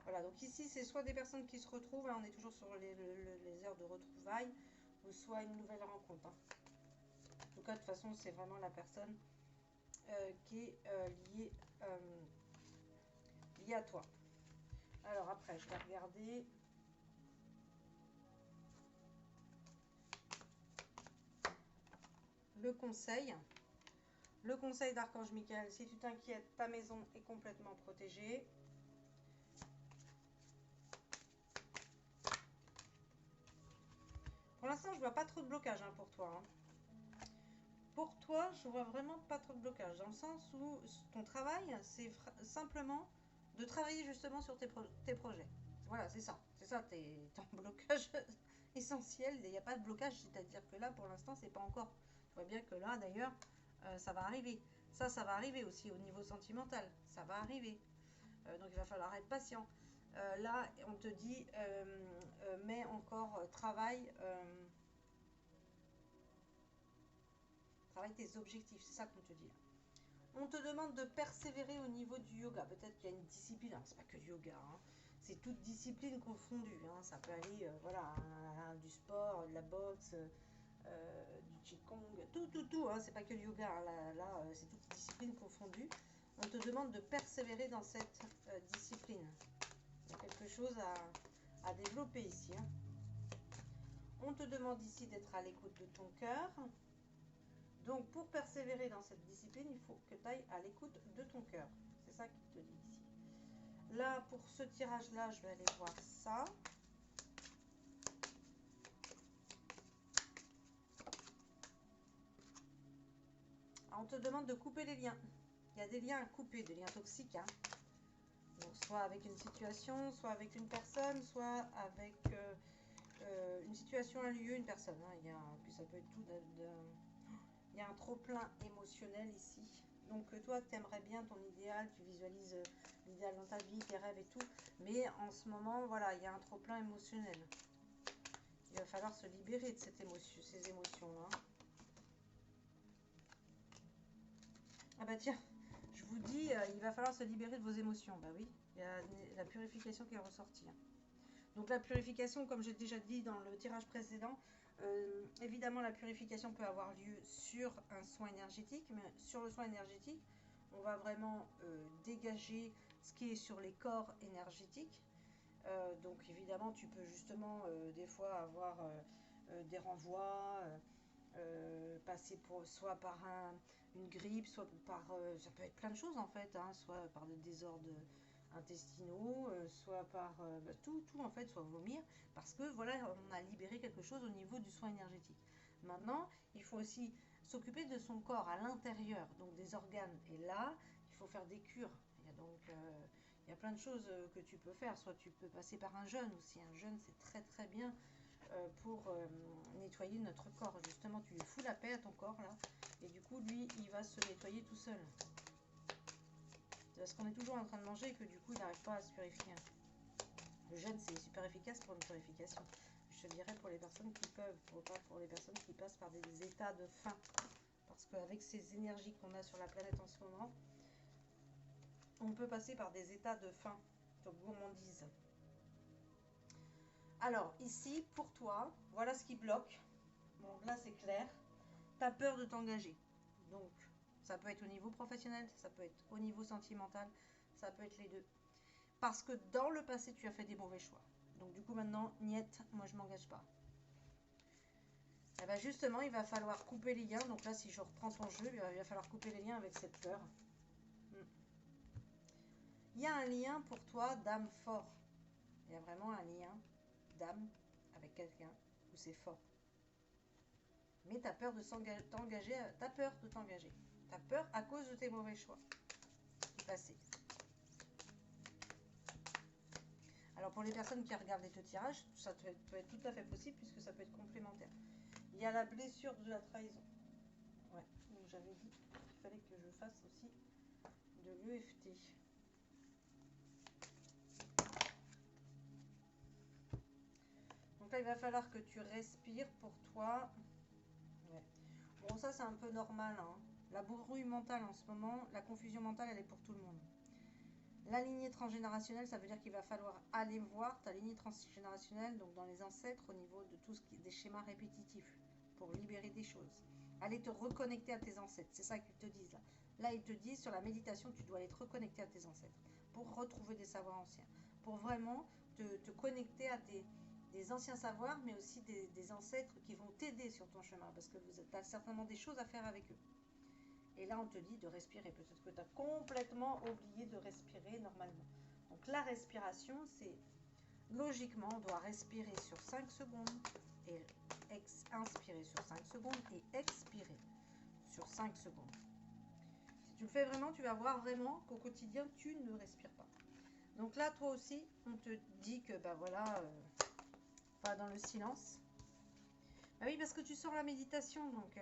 voilà, donc ici, c'est soit des personnes qui se retrouvent, hein, on est toujours sur les heures de retrouvailles, ou soit une nouvelle rencontre. Hein. En tout cas, de toute façon, c'est vraiment la personne qui est liée à toi. Alors après, je vais regarder. Le conseil. Le conseil d'Archange Michael, si tu t'inquiètes, ta maison est complètement protégée. Pour l'instant, je vois pas trop de blocage hein, pour toi. Hein. Pour toi, je vois vraiment pas trop de blocage, dans le sens où ton travail, c'est simplement de travailler justement sur tes projets. Voilà, c'est ça. C'est ça, ton blocage essentiel. Il n'y a pas de blocage, c'est-à-dire que là, pour l'instant, c'est pas encore. Tu vois bien que là, d'ailleurs, ça va arriver. Ça va arriver aussi au niveau sentimental. Ça va arriver. Donc, il va falloir être patient. Là, on te dit, mais encore, travaille tes objectifs. C'est ça qu'on te dit. On te demande de persévérer au niveau du yoga. Peut-être qu'il y a une discipline. Alors, c'est pas que du yoga. Hein. C'est toute discipline confondue. Hein. Ça peut aller, voilà, du sport, de la boxe, du qigong, tout. Hein. C'est pas que le yoga. Hein. Là c'est toute discipline confondue. On te demande de persévérer dans cette discipline. Il y a quelque chose à développer ici. Hein. On te demande ici d'être à l'écoute de ton cœur. Donc, pour persévérer dans cette discipline, il faut que tu ailles à l'écoute de ton cœur. C'est ça qu'il te dit ici. Là, pour ce tirage-là, je vais aller voir ça. Alors, on te demande de couper les liens. Il y a des liens à couper, des liens toxiques. Hein. Donc, soit avec une situation, soit avec une personne, soit avec une situation, un lieu, une personne. Hein. Puis ça peut être tout il y a un trop-plein émotionnel ici. Donc toi, tu aimerais bien ton idéal, tu visualises l'idéal dans ta vie, tes rêves et tout. Mais en ce moment, voilà, il y a un trop-plein émotionnel. Il va falloir se libérer de ces émotions-là. Ah bah tiens, je vous dis, il va falloir se libérer de vos émotions. Bah oui, il y a la purification qui est ressortie. Donc la purification, comme j'ai déjà dit dans le tirage précédent, évidemment la purification peut avoir lieu sur un soin énergétique, mais sur le soin énergétique, on va vraiment dégager ce qui est sur les corps énergétiques. Donc évidemment tu peux justement des fois avoir des renvois, passer soit par une grippe, soit par... ça peut être plein de choses en fait, hein, soit par des désordres intestinaux, soit par tout en fait, soit vomir, parce que voilà, on a libéré quelque chose au niveau du soin énergétique. Maintenant, il faut aussi s'occuper de son corps à l'intérieur, donc des organes. Et là, il faut faire des cures. Il y a plein de choses que tu peux faire. Soit tu peux passer par un jeûne aussi. Un jeûne, c'est très très bien pour nettoyer notre corps. Justement, tu lui fous la paix à ton corps là, et du coup, lui, il va se nettoyer tout seul. Parce qu'on est toujours en train de manger et que du coup il n'arrive pas à se purifier. Le jeûne c'est super efficace pour une purification. Je te dirais pour les personnes qui peuvent, pas pour les personnes qui passent par des états de faim. Parce qu'avec ces énergies qu'on a sur la planète en ce moment, on peut passer par des états de faim, de gourmandise. Alors ici, pour toi, voilà ce qui bloque. Bon là c'est clair. Tu as peur de t'engager. Donc ça peut être au niveau professionnel, ça peut être au niveau sentimental, ça peut être les deux. Parce que dans le passé, tu as fait des mauvais choix. Donc du coup maintenant, niet, moi je m'engage pas. Et bien justement, il va falloir couper les liens. Donc là, si je reprends ton jeu, il va falloir couper les liens avec cette peur. Il y a un lien pour toi d'âme fort. Il y a vraiment un lien d'âme avec quelqu'un où c'est fort. Mais tu as peur de t'engager, tu as peur de t'engager. Tu as peur à cause de tes mauvais choix du passé. Alors pour les personnes qui regardent les deux tirages, ça peut être tout à fait possible puisque ça peut être complémentaire. Il y a la blessure de la trahison. Ouais, donc j'avais dit qu'il fallait que je fasse aussi de l'EFT. là, il va falloir que tu respires pour toi. Ouais. Bon, ça, c'est un peu normal. Hein. La brouille mentale en ce moment, la confusion mentale, elle est pour tout le monde. La lignée transgénérationnelle, ça veut dire qu'il va falloir aller voir ta lignée transgénérationnelle, donc dans les ancêtres, au niveau de tout ce qui est des schémas répétitifs, pour libérer des choses. Aller te reconnecter à tes ancêtres, c'est ça qu'ils te disent là. Là, ils te disent sur la méditation, tu dois aller te reconnecter à tes ancêtres pour retrouver des savoirs anciens, pour vraiment te connecter à des anciens savoirs, mais aussi des ancêtres qui vont t'aider sur ton chemin, parce que tu as certainement des choses à faire avec eux. Et là, on te dit de respirer. Peut-être que tu as complètement oublié de respirer normalement. Donc la respiration, c'est logiquement, on doit respirer sur 5 secondes et inspirer sur 5 secondes et expirer sur 5 secondes. Si tu le fais vraiment, tu vas voir vraiment qu'au quotidien, tu ne respires pas. Donc là, toi aussi, on te dit que, bah voilà, pas dans le silence. Ah oui, parce que tu sors la méditation, donc...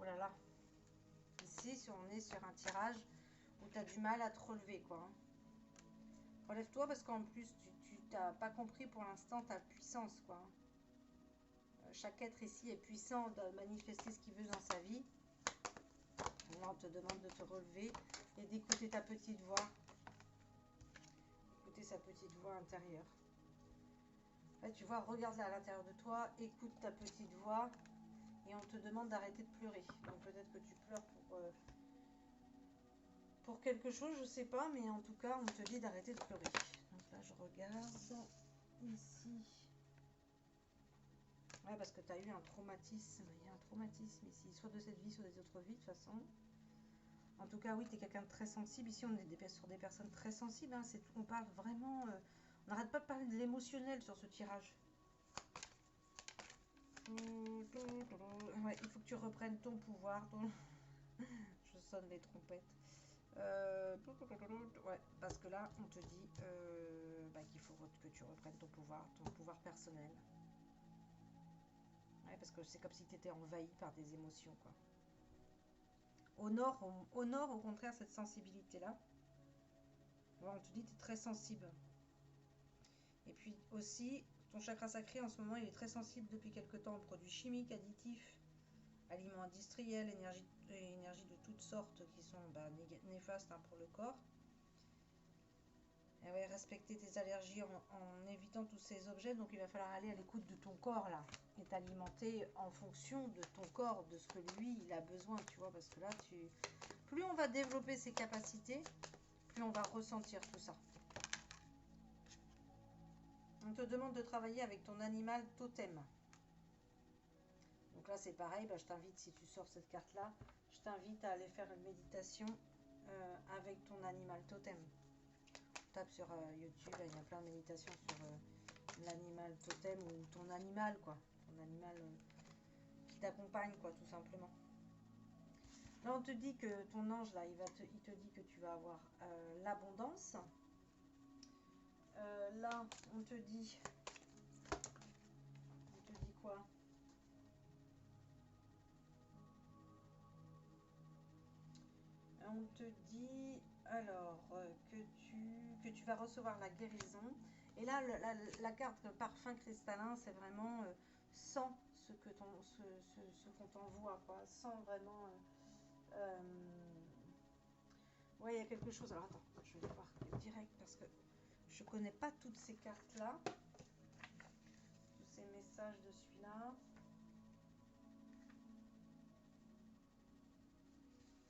oh là là. Ici, on est sur un tirage où tu as du mal à te relever, quoi. Relève-toi parce qu'en plus, tu n'as pas compris pour l'instant ta puissance, quoi. Chaque être ici est puissant de manifester ce qu'il veut dans sa vie. Là, on te demande de te relever et d'écouter ta petite voix. Écouter sa petite voix intérieure. Là, tu vois, regarde-la à l'intérieur de toi, écoute ta petite voix et on te demande d'arrêter de pleurer. Donc peut-être que tu pleures pour quelque chose, je sais pas, mais en tout cas, on te dit d'arrêter de pleurer. Donc là, je regarde ici. Ouais, parce que tu as eu un traumatisme. Il y a un traumatisme ici, soit de cette vie, soit des autres vies, de toute façon. En tout cas, oui, tu es quelqu'un de très sensible. Ici, on est sur des personnes très sensibles. Hein. On parle vraiment... on n'arrête pas de parler de l'émotionnel sur ce tirage. Ouais, il faut que tu reprennes ton pouvoir. Je sonne les trompettes. Ouais, parce que là, on te dit qu'il faut que tu reprennes ton pouvoir personnel. Ouais, parce que c'est comme si tu étais envahi par des émotions, quoi. Honore, au contraire, cette sensibilité-là. Ouais, on te dit que tu es très sensible. Et puis aussi, ton chakra sacré, en ce moment, il est très sensible depuis quelque temps aux produits chimiques, additifs, aliments industriels, énergie de toutes sortes qui sont néfastes pour le corps. Et ouais, respecter tes allergies en évitant tous ces objets. Donc il va falloir aller à l'écoute de ton corps là et t'alimenter en fonction de ton corps, de ce que lui il a besoin, tu vois, parce que là plus on va développer ses capacités, plus on va ressentir tout ça. On te demande de travailler avec ton animal totem. Donc là c'est pareil, je t'invite, si tu sors cette carte là, je t'invite à aller faire une méditation avec ton animal totem. Tape sur YouTube, il y a plein de méditations sur l'animal totem ou ton animal, quoi. Ton animal qui t'accompagne, quoi, tout simplement. Là, on te dit que ton ange, là, il te dit que tu vas avoir l'abondance. Là, on te dit quoi? On te dit alors que tu vas recevoir la guérison. Et là, la carte parfum cristallin, c'est vraiment sans ce qu'on t'envoie, quoi. Sans vraiment... ouais, il y a quelque chose. Alors attends, je vais voir direct parce que je connais pas toutes ces cartes-là. Tous ces messages de celui-là.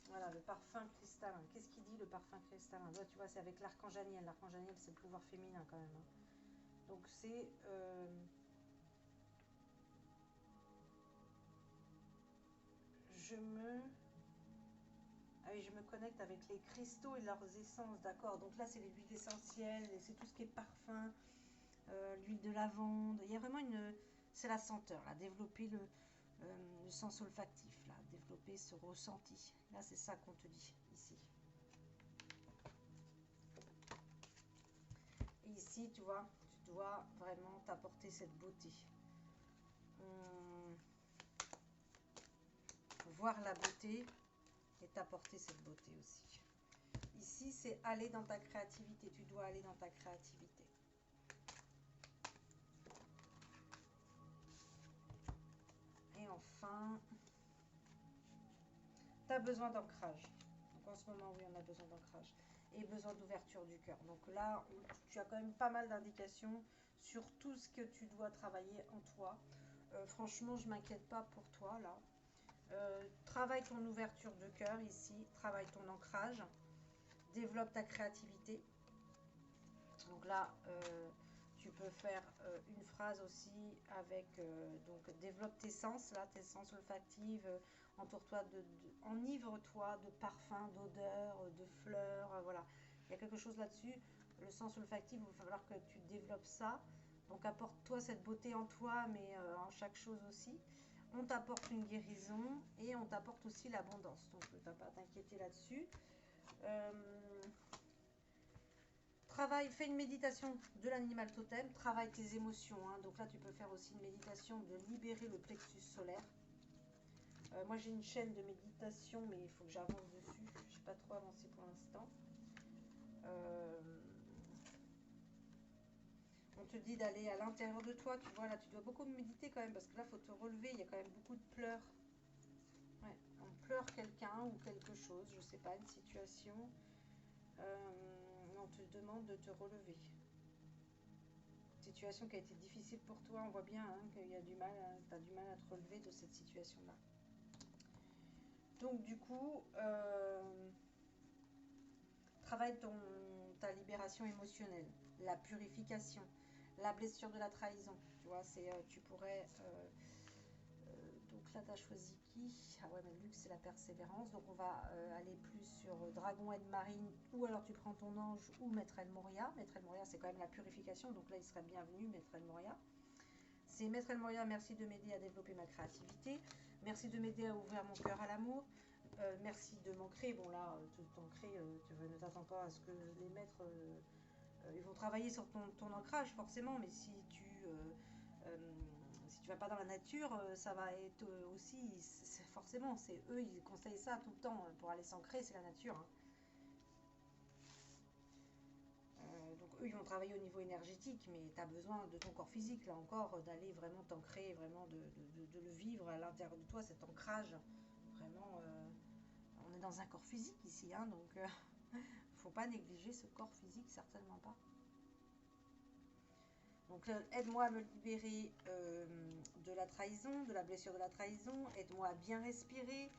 Voilà, le parfum cristallin. Qu'est-ce qu'il dit, le parfum cristallin? Là, tu vois, c'est avec l'archange Aniel. L'archange Aniel, c'est le pouvoir féminin quand même. Hein. Donc, c'est... Ah oui, je me connecte avec les cristaux et leurs essences, d'accord. Donc là, c'est les huiles essentielles, c'est tout ce qui est parfum, l'huile de lavande. Il y a vraiment une... C'est la senteur, là. Développer le sens olfactif, là. Développer ce ressenti. Là, c'est ça qu'on te dit, ici. Et ici, tu vois, tu dois vraiment t'apporter cette beauté. Voir la beauté et t'apporter cette beauté aussi. Ici, c'est aller dans ta créativité. Tu dois aller dans ta créativité. enfin, tu as besoin d'ancrage. Donc en ce moment, oui, on a besoin d'ancrage. Et besoin d'ouverture du cœur. Donc là, tu as quand même pas mal d'indications sur tout ce que tu dois travailler en toi. Franchement, je m'inquiète pas pour toi, là. Travaille ton ouverture de cœur ici. Travaille ton ancrage. Développe ta créativité. Donc là, tu peux faire une phrase aussi avec, donc développe tes sens, là, tes sens olfactifs, entoure-toi enivre-toi de parfums, d'odeurs, de fleurs, voilà. Il y a quelque chose là-dessus. Le sens olfactif, il va falloir que tu développes ça. Donc apporte-toi cette beauté en toi, mais en chaque chose aussi. On t'apporte une guérison et on t'apporte aussi l'abondance. Donc tu n'as pas à t'inquiéter là-dessus. Travaille, fais une méditation de l'animal totem, travaille tes émotions. Hein. Donc là, tu peux faire aussi une méditation de libérer le plexus solaire. Moi, j'ai une chaîne de méditation, mais il faut que j'avance dessus. Je n'ai pas trop avancé pour l'instant. On te dit d'aller à l'intérieur de toi. Tu vois, là, tu dois beaucoup méditer quand même, parce que là, il faut te relever. Il y a quand même beaucoup de pleurs. Ouais, on pleure quelqu'un ou quelque chose, je ne sais pas, une situation. On te demande de te relever. Situation qui a été difficile pour toi, on voit bien hein, qu'il y a du mal, tu as du mal à te relever de cette situation-là. Donc du coup, travaille ta libération émotionnelle, la purification, la blessure de la trahison. Tu vois, tu pourrais... donc là, tu as choisi qui? Ah ouais, mais Luxe, c'est la persévérance. Donc on va aller plus sur Dragon Aide Marine, ou alors tu prends ton ange ou Maître El Moria. Maître El Moria, c'est quand même la purification, donc là, il serait bienvenu, Maître El Moria. C'est Maître El Moria, merci de m'aider à développer ma créativité. Merci de m'aider à ouvrir mon cœur à l'amour. Merci de m'ancrer. Bon là, t'ancrer, tu ne t'attends pas à ce que les maîtres... ils vont travailler sur ton ancrage forcément, mais si tu vas pas dans la nature, ça va être aussi... Forcément, c'est eux, ils conseillent ça tout le temps. Pour aller s'ancrer, c'est la nature. Hein. Donc eux, ils vont travailler au niveau énergétique, mais tu as besoin de ton corps physique, là encore, d'aller vraiment t'ancrer, vraiment de le vivre à l'intérieur de toi, cet ancrage. Vraiment, on est dans un corps physique ici, hein, donc faut pas négliger ce corps physique, certainement pas. Donc aide-moi à me libérer de la trahison, de la blessure de la trahison, aide-moi à bien respirer,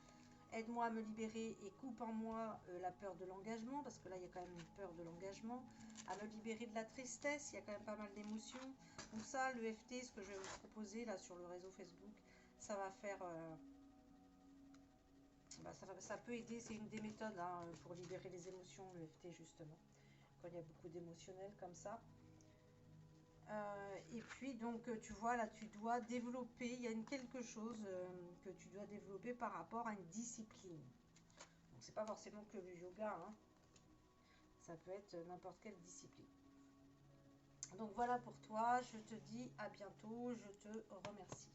aide-moi à me libérer et coupe en moi la peur de l'engagement, parce que là, il y a quand même une peur de l'engagement. À me libérer de la tristesse, il y a quand même pas mal d'émotions. Donc ça, l'EFT, ce que je vais vous proposer là sur le réseau Facebook, ça va faire... ça peut aider, c'est une des méthodes hein, pour libérer les émotions, l'EFT justement. Quand il y a beaucoup d'émotionnel comme ça. Et puis donc tu vois là tu dois développer, il y a quelque chose que tu dois développer par rapport à une discipline. Donc c'est pas forcément que le yoga, hein. Ça peut être n'importe quelle discipline. Donc voilà pour toi, je te dis à bientôt, je te remercie.